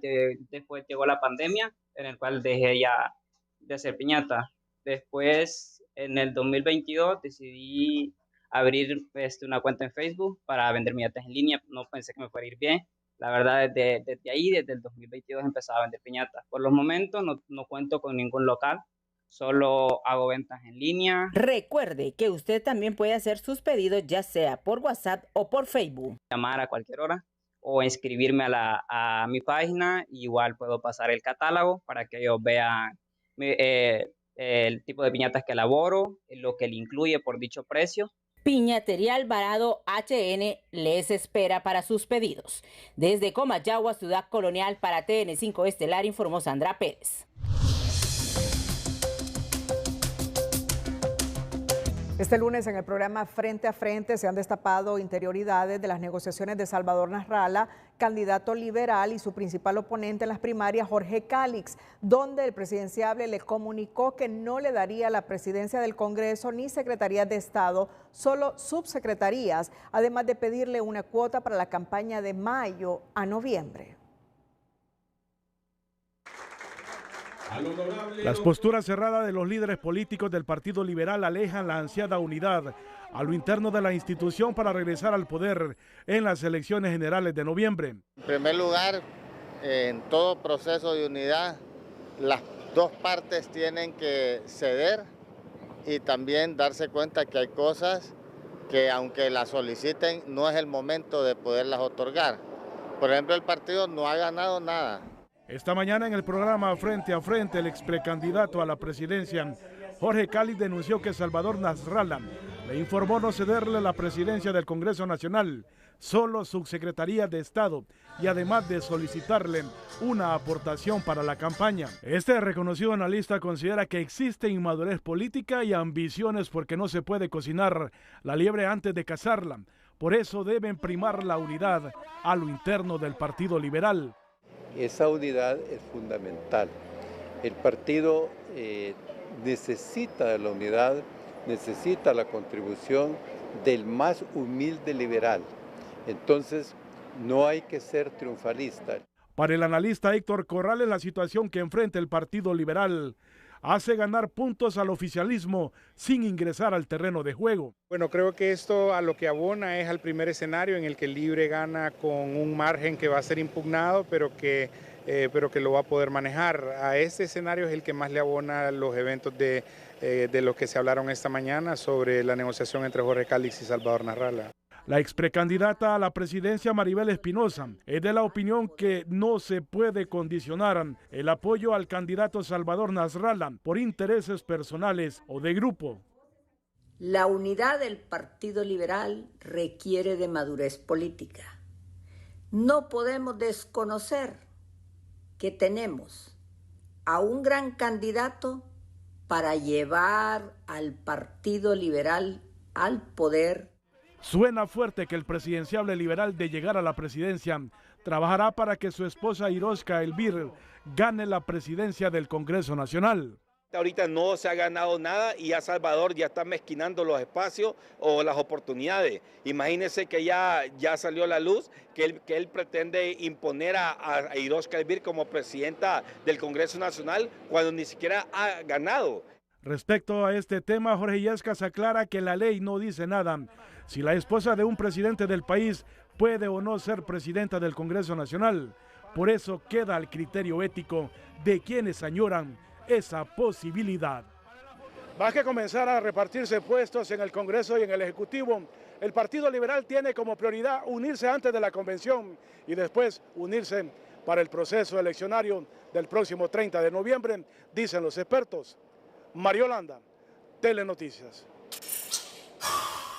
Después llegó la pandemia, en el cual dejé ya de hacer piñata. Después, en el 2022, decidí abrir una cuenta en Facebook para vender piñatas en línea. No pensé que me fuera a ir bien. La verdad, desde el 2022 empezaba a vender piñatas. Por los momentos no cuento con ningún local. Solo hago ventas en línea. Recuerde que usted también puede hacer sus pedidos ya sea por WhatsApp o por Facebook. Llamar a cualquier hora o inscribirme a mi página. Igual puedo pasar el catálogo para que ellos vean el tipo de piñatas que elaboro, lo que le incluye por dicho precio. Piñatería Alvarado HN les espera para sus pedidos. Desde Comayagua, Ciudad Colonial, para TN5 Estelar, informó Sandra Pérez. Este lunes en el programa Frente a Frente se han destapado interioridades de las negociaciones de Salvador Nasralla, candidato liberal y su principal oponente en las primarias, Jorge Calix, donde el presidenciable le comunicó que no le daría la presidencia del Congreso ni secretarías de Estado, solo subsecretarías, además de pedirle una cuota para la campaña de mayo a noviembre. Las posturas cerradas de los líderes políticos del Partido Liberal alejan la ansiada unidad a lo interno de la institución para regresar al poder en las elecciones generales de noviembre. En primer lugar, en todo proceso de unidad, las dos partes tienen que ceder y también darse cuenta que hay cosas que aunque las soliciten no es el momento de poderlas otorgar. Por ejemplo, el partido no ha ganado nada. Esta mañana en el programa Frente a Frente, el ex precandidato a la presidencia, Jorge Calix, denunció que Salvador Nasralla le informó no cederle la presidencia del Congreso Nacional, solo subsecretaría de Estado, y además de solicitarle una aportación para la campaña. Este reconocido analista considera que existe inmadurez política y ambiciones porque no se puede cocinar la liebre antes de cazarla. Por eso deben primar la unidad a lo interno del Partido Liberal. Esa unidad es fundamental. El partido necesita de la unidad, necesita la contribución del más humilde liberal. Entonces, no hay que ser triunfalista. Para el analista Héctor Corrales, la situación que enfrenta el Partido Liberal hace ganar puntos al oficialismo sin ingresar al terreno de juego. Bueno, creo que esto a lo que abona es al primer escenario en el que el Libre gana con un margen que va a ser impugnado, pero que lo va a poder manejar. A este escenario es el que más le abona los eventos de los que se hablaron esta mañana sobre la negociación entre Jorge Calix y Salvador Nasralla. La exprecandidata a la presidencia Maribel Espinosa es de la opinión que no se puede condicionar el apoyo al candidato Salvador Nasralla por intereses personales o de grupo. La unidad del Partido Liberal requiere de madurez política. No podemos desconocer que tenemos a un gran candidato para llevar al Partido Liberal al poder. Suena fuerte que el presidenciable liberal, de llegar a la presidencia, trabajará para que su esposa Iroshka Elvir gane la presidencia del Congreso Nacional. Ahorita no se ha ganado nada y ya Salvador ya está mezquinando los espacios o las oportunidades. Imagínense que ya salió a la luz que él pretende imponer a Iroshka Elvir como presidenta del Congreso Nacional cuando ni siquiera ha ganado. Respecto a este tema, Jorge Illescas aclara que la ley no dice nada si la esposa de un presidente del país puede o no ser presidenta del Congreso Nacional. Por eso queda al criterio ético de quienes añoran esa posibilidad. Más que comenzar a repartirse puestos en el Congreso y en el Ejecutivo, el Partido Liberal tiene como prioridad unirse antes de la convención y después unirse para el proceso eleccionario del próximo 30 de noviembre, dicen los expertos. Mario Holanda, Telenoticias.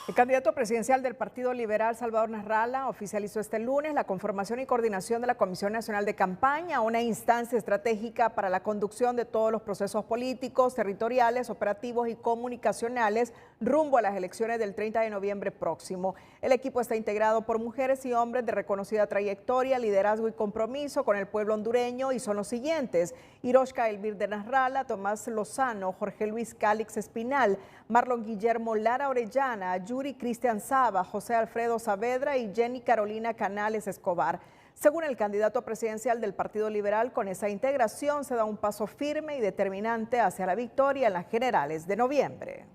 El candidato presidencial del Partido Liberal, Salvador Nasralla, oficializó este lunes la conformación y coordinación de la Comisión Nacional de Campaña, una instancia estratégica para la conducción de todos los procesos políticos, territoriales, operativos y comunicacionales rumbo a las elecciones del 30 de noviembre próximo. El equipo está integrado por mujeres y hombres de reconocida trayectoria, liderazgo y compromiso con el pueblo hondureño y son los siguientes: Iroshka Elvir de Nasralla, Tomás Lozano, Jorge Luis Calix Espinal, Marlon Guillermo Lara Orellana, Yuri Cristian Saba, José Alfredo Saavedra y Jenny Carolina Canales Escobar. Según el candidato presidencial del Partido Liberal, con esa integración se da un paso firme y determinante hacia la victoria en las generales de noviembre.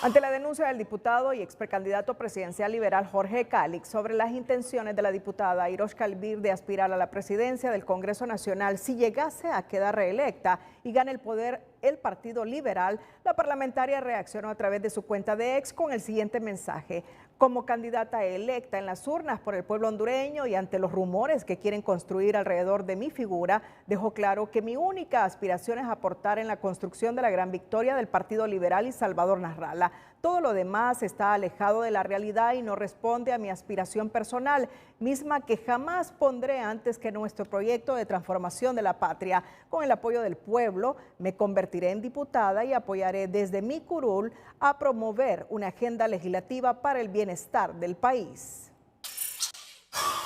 Ante la denuncia del diputado y ex precandidato presidencial liberal Jorge Calix sobre las intenciones de la diputada Iroshka Elvir de aspirar a la presidencia del Congreso Nacional si llegase a quedar reelecta y gane el poder el Partido Liberal, la parlamentaria reaccionó a través de su cuenta de X con el siguiente mensaje: como candidata electa en las urnas por el pueblo hondureño y ante los rumores que quieren construir alrededor de mi figura, dejo claro que mi única aspiración es aportar en la construcción de la gran victoria del Partido Liberal y Salvador Nasralla. Todo lo demás está alejado de la realidad y no responde a mi aspiración personal, misma que jamás pondré antes que nuestro proyecto de transformación de la patria. Con el apoyo del pueblo, me convertiré en diputada y apoyaré desde mi curul a promover una agenda legislativa para el bienestar del país.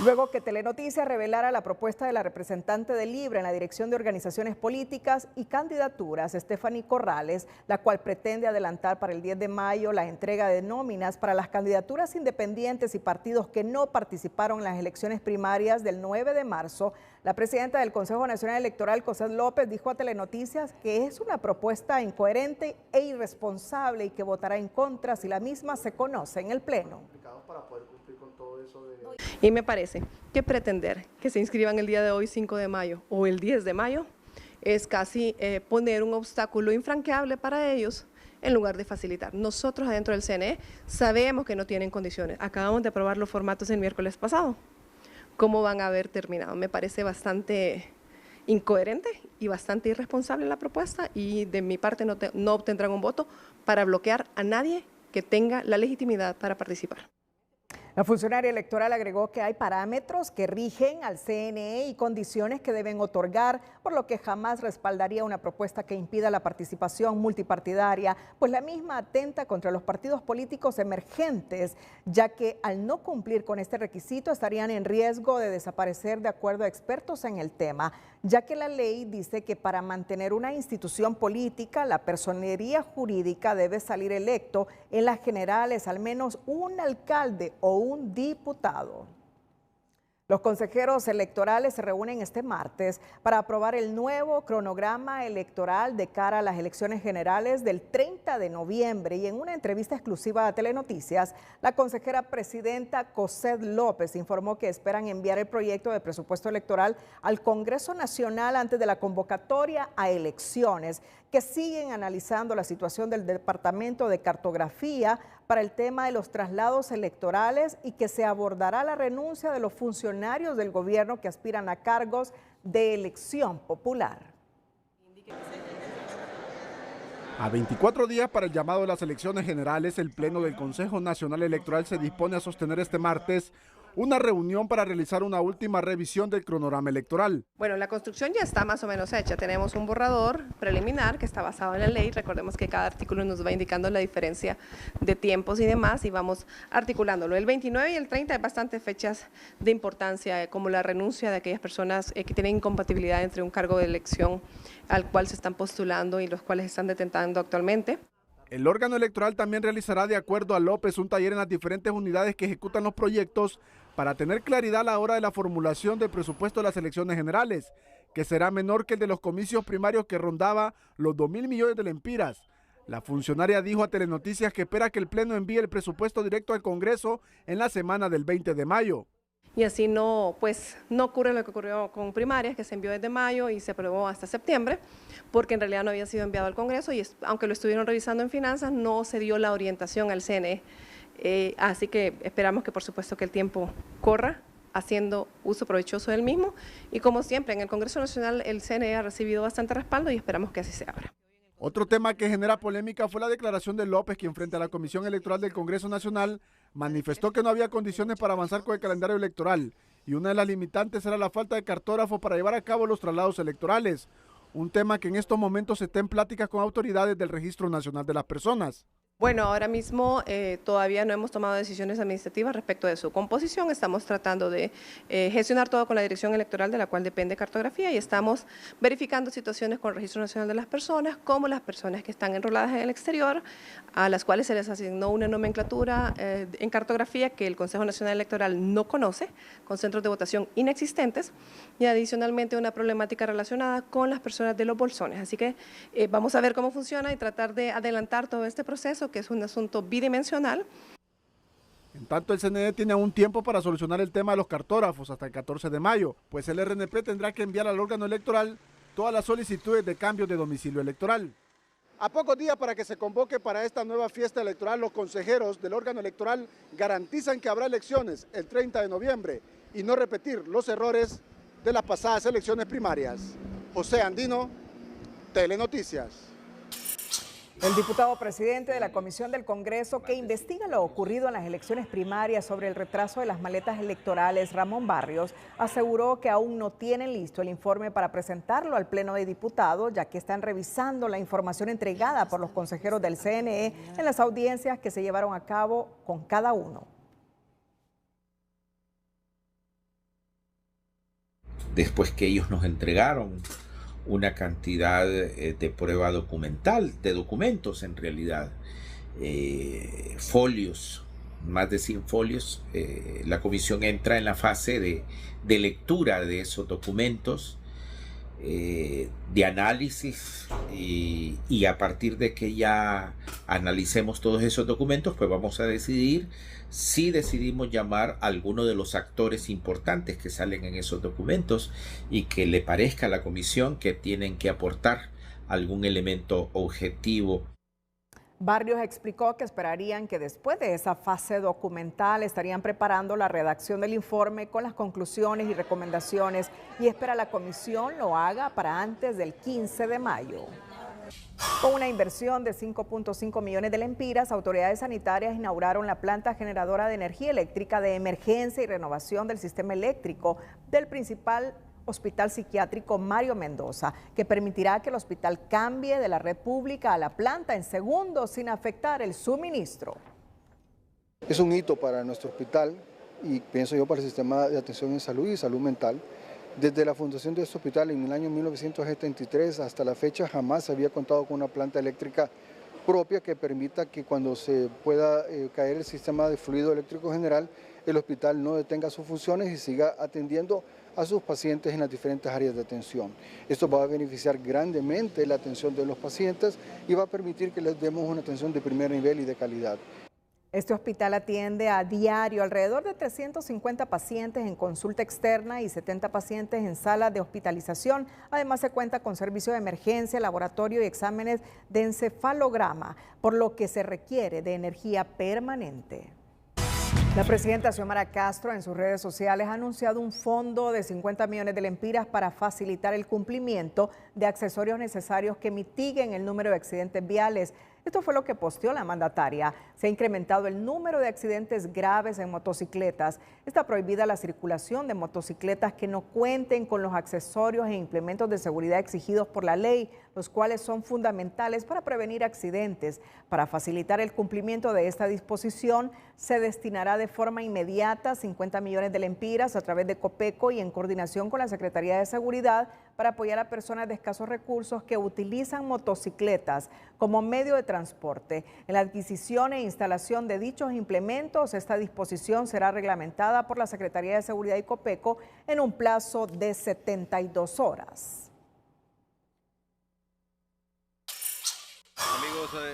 Luego que Telenoticias revelara la propuesta de la representante del Libre en la Dirección de Organizaciones Políticas y Candidaturas, Stephanie Corrales, la cual pretende adelantar para el 10 de mayo la entrega de nóminas para las candidaturas independientes y partidos que no participaron en las elecciones primarias del 9 de marzo, la presidenta del Consejo Nacional Electoral, Cosette López, dijo a Telenoticias que es una propuesta incoherente e irresponsable y que votará en contra si la misma se conoce en el Pleno. Y me parece que pretender que se inscriban el día de hoy, 5 de mayo, o el 10 de mayo, es casi poner un obstáculo infranqueable para ellos en lugar de facilitar. Nosotros adentro del CNE sabemos que no tienen condiciones. Acabamos de aprobar los formatos el miércoles pasado. ¿Cómo van a haber terminado? Me parece bastante incoherente y bastante irresponsable la propuesta y de mi parte no obtendrán un voto para bloquear a nadie que tenga la legitimidad para participar. La funcionaria electoral agregó que hay parámetros que rigen al CNE y condiciones que deben otorgar, por lo que jamás respaldaría una propuesta que impida la participación multipartidaria, pues la misma atenta contra los partidos políticos emergentes, ya que al no cumplir con este requisito estarían en riesgo de desaparecer de acuerdo a expertos en el tema, ya que la ley dice que para mantener una institución política, la personería jurídica debe salir electo en las generales al menos un alcalde o un diputado. Los consejeros electorales se reúnen este martes para aprobar el nuevo cronograma electoral de cara a las elecciones generales del 30 de noviembre. Y en una entrevista exclusiva a Telenoticias, la consejera presidenta Cosette López informó que esperan enviar el proyecto de presupuesto electoral al Congreso Nacional antes de la convocatoria a elecciones, que siguen analizando la situación del Departamento de Cartografía para el tema de los traslados electorales y que se abordará la renuncia de los funcionarios del gobierno que aspiran a cargos de elección popular. A 24 días para el llamado de las elecciones generales, el Pleno del Consejo Nacional Electoral se dispone a sostener este martes una reunión para realizar una última revisión del cronograma electoral. Bueno, la construcción ya está más o menos hecha. Tenemos un borrador preliminar que está basado en la ley. Recordemos que cada artículo nos va indicando la diferencia de tiempos y demás y vamos articulándolo. El 29 y el 30 hay bastantes fechas de importancia, como la renuncia de aquellas personas que tienen incompatibilidad entre un cargo de elección al cual se están postulando y los cuales están detentando actualmente. El órgano electoral también realizará, de acuerdo a López, un taller en las diferentes unidades que ejecutan los proyectos para tener claridad a la hora de la formulación del presupuesto de las elecciones generales, que será menor que el de los comicios primarios que rondaba los 2.000 millones de lempiras. La funcionaria dijo a Telenoticias que espera que el Pleno envíe el presupuesto directo al Congreso en la semana del 20 de mayo. Y así no ocurre lo que ocurrió con primarias, que se envió desde mayo y se aprobó hasta septiembre, porque en realidad no había sido enviado al Congreso y aunque lo estuvieron revisando en finanzas, no se dio la orientación al CNE. Así que esperamos que por supuesto que el tiempo corra haciendo uso provechoso del mismo y como siempre en el Congreso Nacional el CNE ha recibido bastante respaldo y esperamos que así sea ahora. Otro tema que genera polémica fue la declaración de López, quien frente a la Comisión Electoral del Congreso Nacional manifestó que no había condiciones para avanzar con el calendario electoral y una de las limitantes era la falta de cartógrafos para llevar a cabo los traslados electorales, un tema que en estos momentos está en pláticas con autoridades del Registro Nacional de las Personas. Bueno, ahora mismo todavía no hemos tomado decisiones administrativas respecto de su composición. Estamos tratando de gestionar todo con la Dirección Electoral, de la cual depende Cartografía, y estamos verificando situaciones con el Registro Nacional de las Personas, como las personas que están enroladas en el exterior, a las cuales se les asignó una nomenclatura en Cartografía que el Consejo Nacional Electoral no conoce, con centros de votación inexistentes, y adicionalmente una problemática relacionada con las personas de los bolsones. Así que vamos a ver cómo funciona y tratar de adelantar todo este proceso, que es un asunto bidimensional. En tanto, el CNE tiene aún tiempo para solucionar el tema de los cartógrafos hasta el 14 de mayo, pues el RNP tendrá que enviar al órgano electoral todas las solicitudes de cambio de domicilio electoral. A pocos días para que se convoque para esta nueva fiesta electoral, los consejeros del órgano electoral garantizan que habrá elecciones el 30 de noviembre y no repetir los errores de las pasadas elecciones primarias. José Andino, Telenoticias. El diputado presidente de la Comisión del Congreso que investiga lo ocurrido en las elecciones primarias sobre el retraso de las maletas electorales, Ramón Barrios, aseguró que aún no tienen listo el informe para presentarlo al Pleno de Diputados, ya que están revisando la información entregada por los consejeros del CNE en las audiencias que se llevaron a cabo con cada uno. Después que ellos nos entregaron una cantidad de prueba documental, de documentos en realidad, folios, más de 100 folios, la comisión entra en la fase de lectura de esos documentos, de análisis y a partir de que ya analicemos todos esos documentos, pues vamos a decidir si decidimos llamar a alguno de los actores importantes que salen en esos documentos y que le parezca a la comisión que tienen que aportar algún elemento objetivo. Barrios explicó que esperarían que después de esa fase documental estarían preparando la redacción del informe con las conclusiones y recomendaciones y espera la comisión lo haga para antes del 15 de mayo. Con una inversión de 5.5 millones de lempiras, autoridades sanitarias inauguraron la planta generadora de energía eléctrica de emergencia y renovación del sistema eléctrico del principal Hospital Psiquiátrico Mario Mendoza, que permitirá que el hospital cambie de la red pública a la planta en segundos sin afectar el suministro. Es un hito para nuestro hospital y pienso yo para el sistema de atención en salud y salud mental. Desde la fundación de este hospital en el año 1973 hasta la fecha jamás se había contado con una planta eléctrica propia que permita que cuando se pueda caer el sistema de fluido eléctrico general, el hospital no detenga sus funciones y siga atendiendo a sus pacientes en las diferentes áreas de atención. Esto va a beneficiar grandemente la atención de los pacientes y va a permitir que les demos una atención de primer nivel y de calidad. Este hospital atiende a diario alrededor de 350 pacientes en consulta externa y 70 pacientes en sala de hospitalización. Además, se cuenta con servicio de emergencia, laboratorio y exámenes de encefalograma, por lo que se requiere de energía permanente. La presidenta Xiomara Castro en sus redes sociales ha anunciado un fondo de 50 millones de lempiras para facilitar el cumplimiento de accesorios necesarios que mitiguen el número de accidentes viales. Esto fue lo que posteó la mandataria. Se ha incrementado el número de accidentes graves en motocicletas. Está prohibida la circulación de motocicletas que no cuenten con los accesorios e implementos de seguridad exigidos por la ley, los cuales son fundamentales para prevenir accidentes. Para facilitar el cumplimiento de esta disposición, se destinará de forma inmediata 50 millones de lempiras a través de Copeco y en coordinación con la Secretaría de Seguridad para apoyar a personas de escasos recursos que utilizan motocicletas como medio de transporte. En la adquisición e instalación de dichos implementos, esta disposición será reglamentada por la Secretaría de Seguridad y Copeco en un plazo de 72 horas.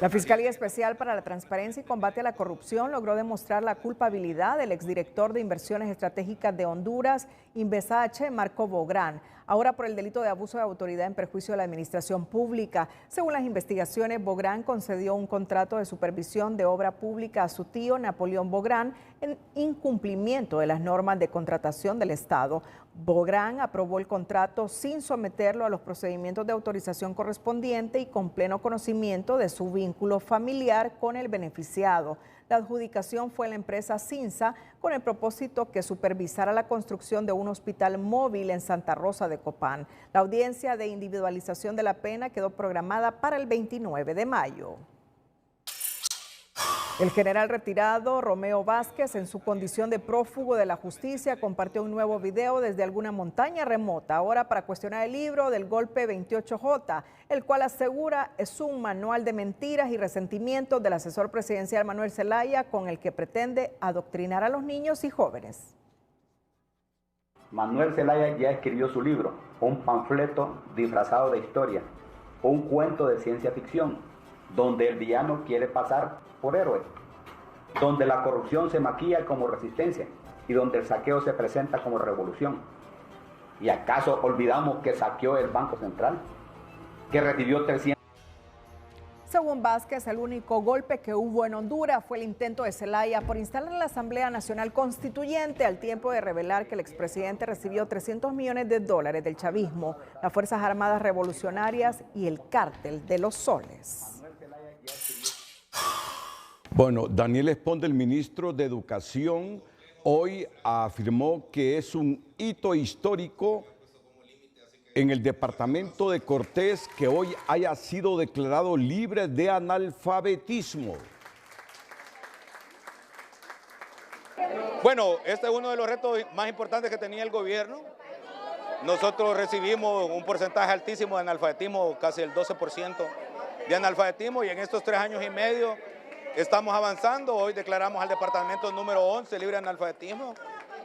La Fiscalía Especial para la Transparencia y Combate a la Corrupción logró demostrar la culpabilidad del exdirector de Inversiones Estratégicas de Honduras, Invesache, Marco Bográn, ahora por el delito de abuso de autoridad en perjuicio de la administración pública. Según las investigaciones, Bográn concedió un contrato de supervisión de obra pública a su tío, Napoleón Bográn, en incumplimiento de las normas de contratación del Estado. Bográn aprobó el contrato sin someterlo a los procedimientos de autorización correspondiente y con pleno conocimiento de su vínculo familiar con el beneficiado. La adjudicación fue a la empresa Cinza con el propósito que supervisara la construcción de un hospital móvil en Santa Rosa de Copán. La audiencia de individualización de la pena quedó programada para el 29 de mayo. El general retirado Romeo Vázquez, en su condición de prófugo de la justicia, compartió un nuevo video desde alguna montaña remota, ahora para cuestionar el libro del golpe 28J, el cual asegura es un manual de mentiras y resentimientos del asesor presidencial Manuel Zelaya, con el que pretende adoctrinar a los niños y jóvenes. Manuel Zelaya ya escribió su libro, un panfleto disfrazado de historia, un cuento de ciencia ficción, donde el villano quiere pasar por héroe, donde la corrupción se maquilla como resistencia y donde el saqueo se presenta como revolución. ¿Y acaso olvidamos que saqueó el Banco Central, que recibió 300? Según Vázquez, el único golpe que hubo en Honduras fue el intento de Zelaya por instalar la Asamblea Nacional Constituyente, al tiempo de revelar que el expresidente recibió $300 millones del chavismo, las Fuerzas Armadas Revolucionarias y el Cártel de los Soles. Bueno, Daniel Esponda, el ministro de Educación, hoy afirmó que es un hito histórico en el departamento de Cortés que hoy haya sido declarado libre de analfabetismo. Bueno, este es uno de los retos más importantes que tenía el gobierno. Nosotros recibimos un porcentaje altísimo de analfabetismo, casi el 12% de analfabetismo, y en estos 3 años y medio estamos avanzando. Hoy declaramos al departamento número 11 libre de analfabetismo.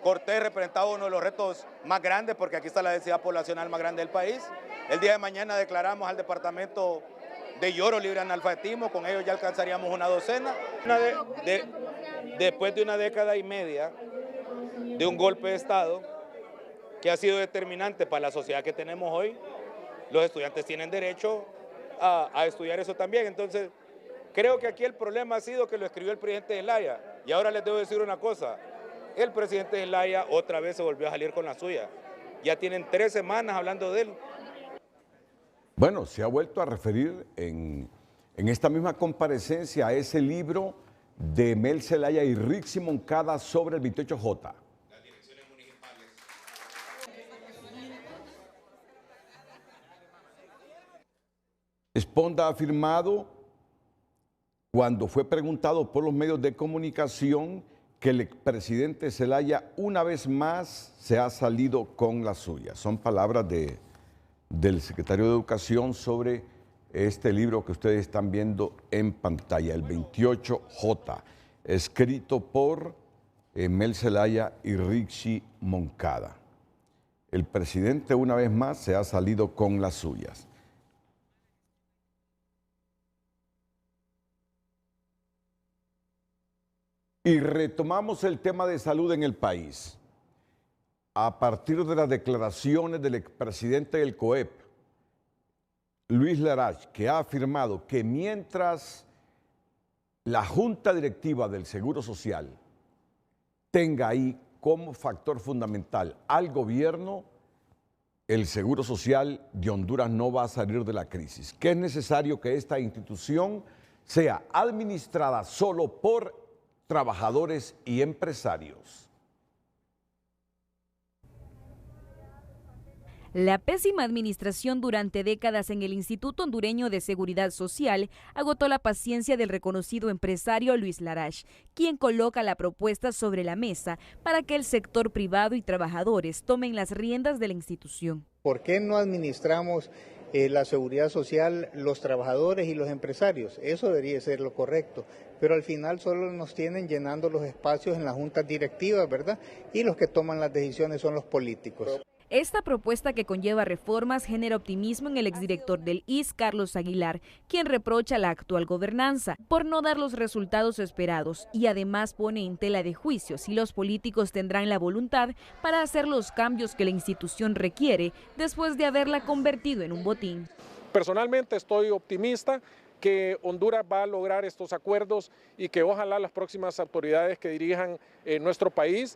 Cortés representaba uno de los retos más grandes porque aquí está la densidad poblacional más grande del país. El día de mañana declaramos al departamento de Lloro libre de analfabetismo, con ello ya alcanzaríamos una docena. Después de una década y media de un golpe de Estado que ha sido determinante para la sociedad que tenemos hoy, los estudiantes tienen derecho a estudiar eso también. Entonces, creo que aquí el problema ha sido que lo escribió el presidente Zelaya. Y ahora les debo decir una cosa, el presidente Zelaya otra vez se volvió a salir con la suya. Ya tienen 3 semanas hablando de él. Bueno, se ha vuelto a referir en esta misma comparecencia a ese libro de Mel Zelaya y Rixi Moncada sobre el 28J. Esponda ha afirmado, cuando fue preguntado por los medios de comunicación, que el expresidente Zelaya una vez más se ha salido con la suya. Son palabras del secretario de Educación sobre este libro que ustedes están viendo en pantalla, el 28J, escrito por Mel Zelaya y Richie Moncada. El presidente una vez más se ha salido con las suyas. Y retomamos el tema de salud en el país. A partir de las declaraciones del expresidente del COEP, Luis Larache, que ha afirmado que mientras la Junta Directiva del Seguro Social tenga ahí como factor fundamental al gobierno, el Seguro Social de Honduras no va a salir de la crisis, que es necesario que esta institución sea administrada solo por trabajadores y empresarios. La pésima administración durante décadas en el Instituto Hondureño de Seguridad Social agotó la paciencia del reconocido empresario Luis Larache, quien coloca la propuesta sobre la mesa para que el sector privado y trabajadores tomen las riendas de la institución. ¿Por qué no administramos la seguridad social los trabajadores y los empresarios? Eso debería ser lo correcto, pero al final solo nos tienen llenando los espacios en las juntas directivas, ¿verdad? Y los que toman las decisiones son los políticos. Esta propuesta, que conlleva reformas, genera optimismo en el exdirector del IS, Carlos Aguilar, quien reprocha la actual gobernanza por no dar los resultados esperados y además pone en tela de juicio si los políticos tendrán la voluntad para hacer los cambios que la institución requiere después de haberla convertido en un botín. Personalmente estoy optimista que Honduras va a lograr estos acuerdos y que ojalá las próximas autoridades que dirijan nuestro país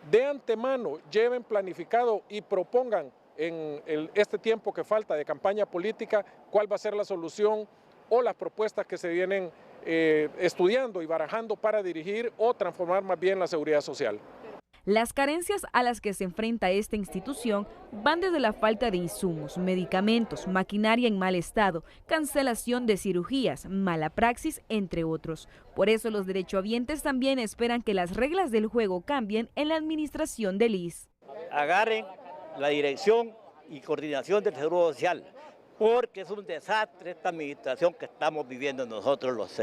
de antemano lleven planificado y propongan en este tiempo que falta de campaña política cuál va a ser la solución o las propuestas que se vienen estudiando y barajando para dirigir o transformar más bien la seguridad social. Las carencias a las que se enfrenta esta institución van desde la falta de insumos, medicamentos, maquinaria en mal estado, cancelación de cirugías, mala praxis, entre otros. Por eso los derechohabientes también esperan que las reglas del juego cambien en la administración del IS. Agarren la dirección y coordinación del Seguro Social, porque es un desastre esta administración que estamos viviendo nosotros los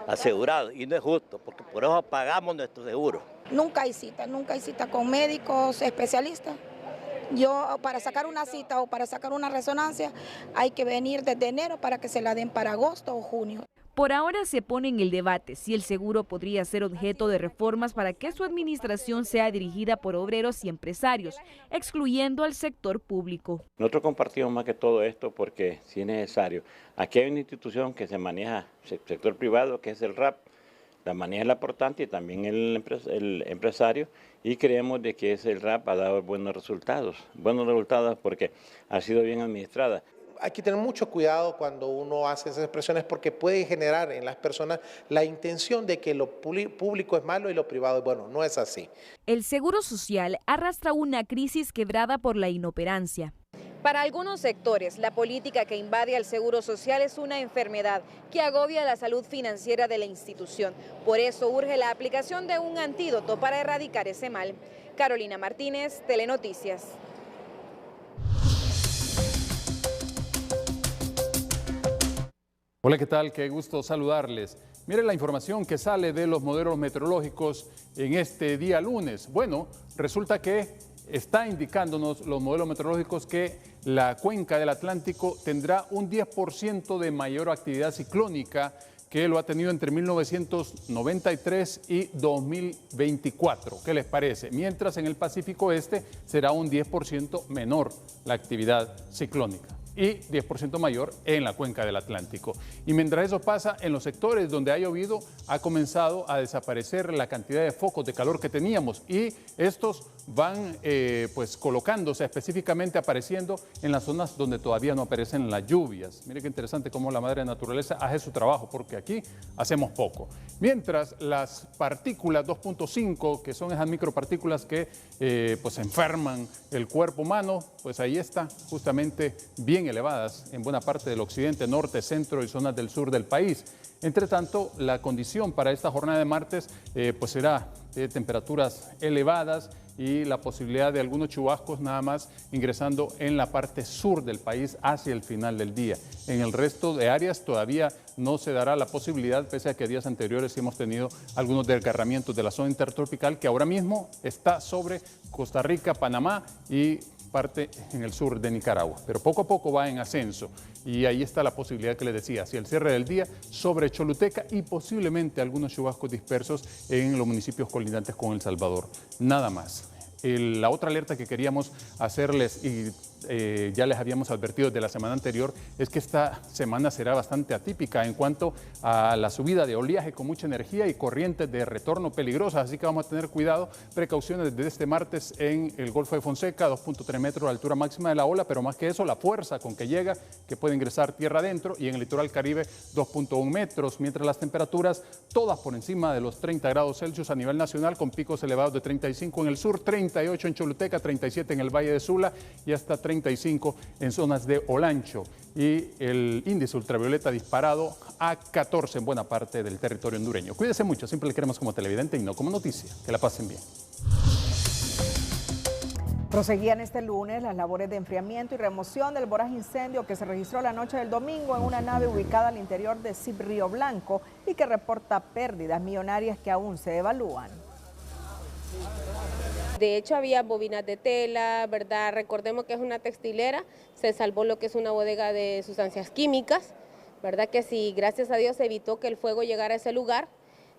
asegurados, y no es justo, porque por eso pagamos nuestro seguro. Nunca hay cita con médicos especialistas. Yo, para sacar una cita o para sacar una resonancia, hay que venir desde enero para que se la den para agosto o junio. Por ahora se pone en el debate si el seguro podría ser objeto de reformas para que su administración sea dirigida por obreros y empresarios, excluyendo al sector público. Nosotros compartimos más que todo esto porque, si es necesario, aquí hay una institución que se maneja, sector privado, que es el RAP, la maneja el aportante y también el empresario, y creemos de que el RAP ha dado buenos resultados porque ha sido bien administrada. Hay que tener mucho cuidado cuando uno hace esas expresiones porque puede generar en las personas la intención de que lo público es malo y lo privado es bueno. No es así. El Seguro Social arrastra una crisis quebrada por la inoperancia. Para algunos sectores, la política que invade al Seguro Social es una enfermedad que agobia la salud financiera de la institución. Por eso urge la aplicación de un antídoto para erradicar ese mal. Carolina Martínez, Telenoticias. Hola, ¿qué tal? Qué gusto saludarles. Mire la información que sale de los modelos meteorológicos en este día lunes. Bueno, resulta que está indicándonos los modelos meteorológicos que la cuenca del Atlántico tendrá un 10% de mayor actividad ciclónica que lo ha tenido entre 1993 y 2024. ¿Qué les parece? Mientras en el Pacífico Este será un 10% menor la actividad ciclónica y 10% mayor en la cuenca del Atlántico. Y mientras eso pasa, en los sectores donde ha llovido ha comenzado a desaparecer la cantidad de focos de calor que teníamos y estos van pues colocándose, específicamente apareciendo en las zonas donde todavía no aparecen las lluvias. Mire qué interesante cómo la madre naturaleza hace su trabajo, porque aquí hacemos poco. Mientras las partículas 2.5, que son esas micropartículas que pues enferman el cuerpo humano, pues ahí está justamente bien elevadas en buena parte del occidente, norte, centro y zonas del sur del país. Entre tanto, la condición para esta jornada de martes pues será de temperaturas elevadas y la posibilidad de algunos chubascos nada más ingresando en la parte sur del país hacia el final del día. En el resto de áreas todavía no se dará la posibilidad, pese a que días anteriores hemos tenido algunos desgarramientos de la zona intertropical que ahora mismo está sobre Costa Rica, Panamá y parte en el sur de Nicaragua, pero poco a poco va en ascenso y ahí está la posibilidad que les decía, hacia el cierre del día sobre Choluteca y posiblemente algunos chubascos dispersos en los municipios colindantes con El Salvador, nada más. La otra alerta que queríamos hacerles y ya les habíamos advertido de la semana anterior es que esta semana será bastante atípica en cuanto a la subida de oleaje con mucha energía y corrientes de retorno peligrosas, así que vamos a tener cuidado, precauciones desde este martes en el Golfo de Fonseca, 2.3 metros la altura máxima de la ola, pero más que eso la fuerza con que llega, que puede ingresar tierra adentro, y en el litoral Caribe 2.1 metros, mientras las temperaturas todas por encima de los 30 grados Celsius a nivel nacional, con picos elevados de 35 en el sur, 38 en Choluteca, 37 en el Valle de Sula y hasta 35 en zonas de Olancho, y el índice ultravioleta disparado a 14 en buena parte del territorio hondureño. Cuídese mucho, siempre le queremos como televidente y no como noticia. Que la pasen bien. Proseguían este lunes las labores de enfriamiento y remoción del voraz incendio que se registró la noche del domingo en una nave ubicada al interior de CIP Río Blanco y que reporta pérdidas millonarias que aún se evalúan. De hecho, había bobinas de tela, ¿verdad? Recordemos que es una textilera, se salvó lo que es una bodega de sustancias químicas, ¿verdad? Que sí, gracias a Dios se evitó que el fuego llegara a ese lugar.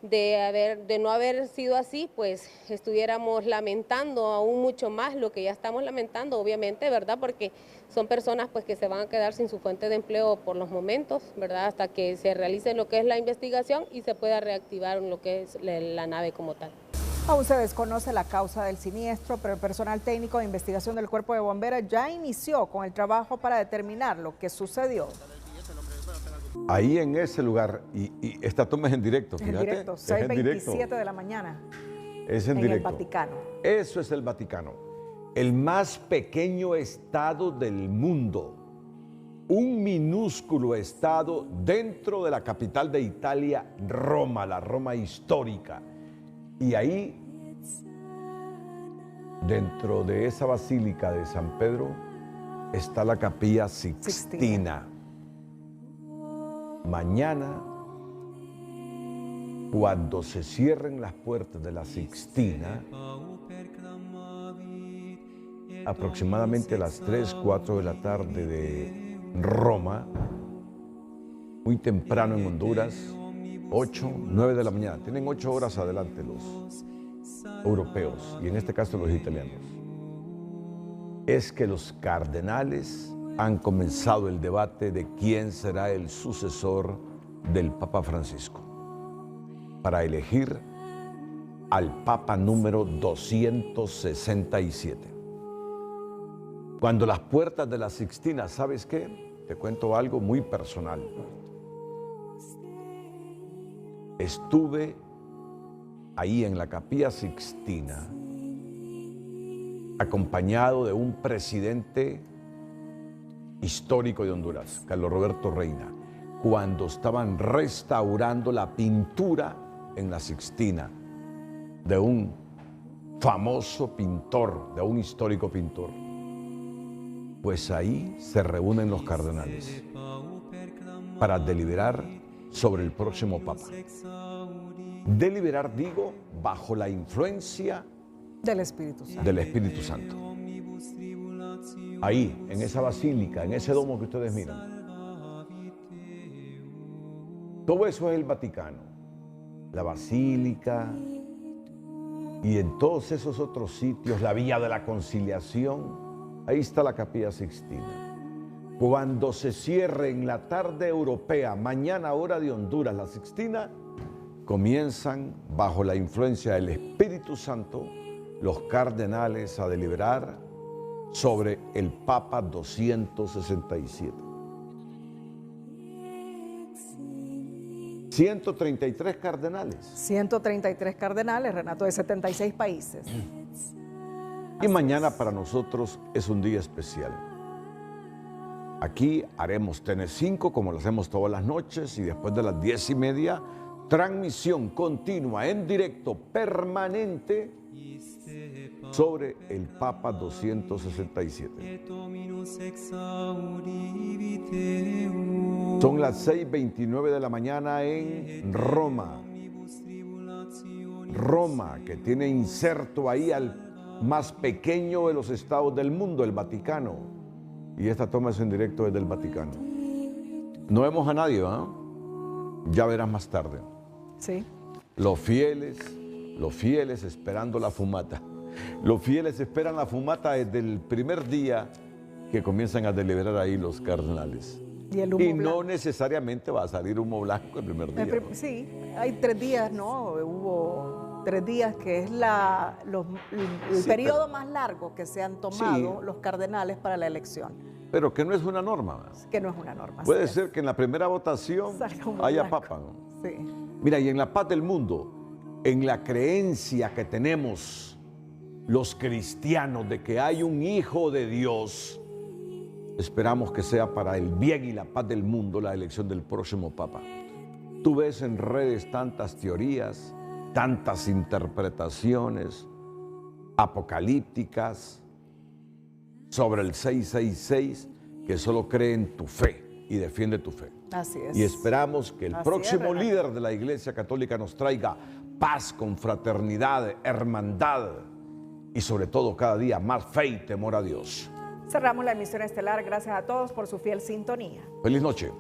De no haber sido así, pues estuviéramos lamentando aún mucho más lo que ya estamos lamentando, obviamente, ¿verdad? Porque son personas pues que se van a quedar sin su fuente de empleo por los momentos, ¿verdad? Hasta que se realice lo que es la investigación y se pueda reactivar lo que es la nave como tal. Aún se desconoce la causa del siniestro, pero el personal técnico de investigación del Cuerpo de Bomberos ya inició con el trabajo para determinar lo que sucedió. Ahí en ese lugar, y esta toma es en directo, fíjate. En directo, 6:27 de la mañana. Es en directo. El Vaticano. Eso es el Vaticano. El más pequeño estado del mundo. Un minúsculo estado dentro de la capital de Italia, Roma, la Roma histórica. Y ahí, dentro de esa basílica de San Pedro, está la Capilla Sixtina. Mañana, cuando se cierren las puertas de la Sixtina, aproximadamente a las 3, 4 de la tarde de Roma, muy temprano en Honduras, 8, 9 de la mañana. Tienen 8 horas adelante los europeos y en este caso los italianos. Es que los cardenales han comenzado el debate de quién será el sucesor del Papa Francisco para elegir al Papa número 267. Cuando las puertas de la Sixtina, ¿sabes qué? Te cuento algo muy personal. Estuve ahí en la Capilla Sixtina acompañado de un presidente histórico de Honduras, Carlos Roberto Reina, cuando estaban restaurando la pintura en la Sixtina de un famoso pintor, de un histórico pintor. Pues ahí se reúnen los cardenales para deliberar sobre el próximo Papa. Deliberar, digo, bajo la influencia del Espíritu Santo. Del Espíritu Santo. Ahí, en esa basílica, en ese domo que ustedes miran. Todo eso es el Vaticano. La basílica y en todos esos otros sitios, la Villa de la Conciliación, ahí está la Capilla Sixtina. Cuando se cierre en la tarde europea, mañana hora de Honduras, la Sixtina, comienzan bajo la influencia del Espíritu Santo los cardenales a deliberar sobre el Papa 267. 133 cardenales. 133 cardenales, Renato, de 76 países. Y mañana para nosotros es un día especial. Aquí haremos TN5 como lo hacemos todas las noches y después de las 10:30 transmisión continua, en directo, permanente, sobre el Papa 267. Son las 6:29 de la mañana en Roma. Roma, que tiene inserto ahí al más pequeño de los estados del mundo, el Vaticano. Y esta toma es en directo desde el Vaticano. No vemos a nadie, ¿ah? Ya verás más tarde. Sí. Los fieles esperando la fumata. Los fieles esperan la fumata desde el primer día que comienzan a deliberar ahí los cardenales. Y no necesariamente va a salir humo blanco el primer día. ¿No? Sí, hay 3 días, ¿no? Hubo 3 días que es el periodo más largo que se han tomado los cardenales para la elección. Pero que no es una norma. Que no es una norma. Puede ser que en la primera votación haya papa, ¿no? Sí. Mira, y en la paz del mundo, en la creencia que tenemos los cristianos de que hay un Hijo de Dios, esperamos que sea para el bien y la paz del mundo la elección del próximo Papa. Tú ves en redes tantas teorías, tantas interpretaciones apocalípticas sobre el 666, que solo cree en tu fe y defiende tu fe. Así es. Y esperamos que el próximo líder de la Iglesia Católica nos traiga paz, confraternidad, hermandad y sobre todo cada día más fe y temor a Dios. Cerramos la emisión estelar. Gracias a todos por su fiel sintonía. Feliz noche.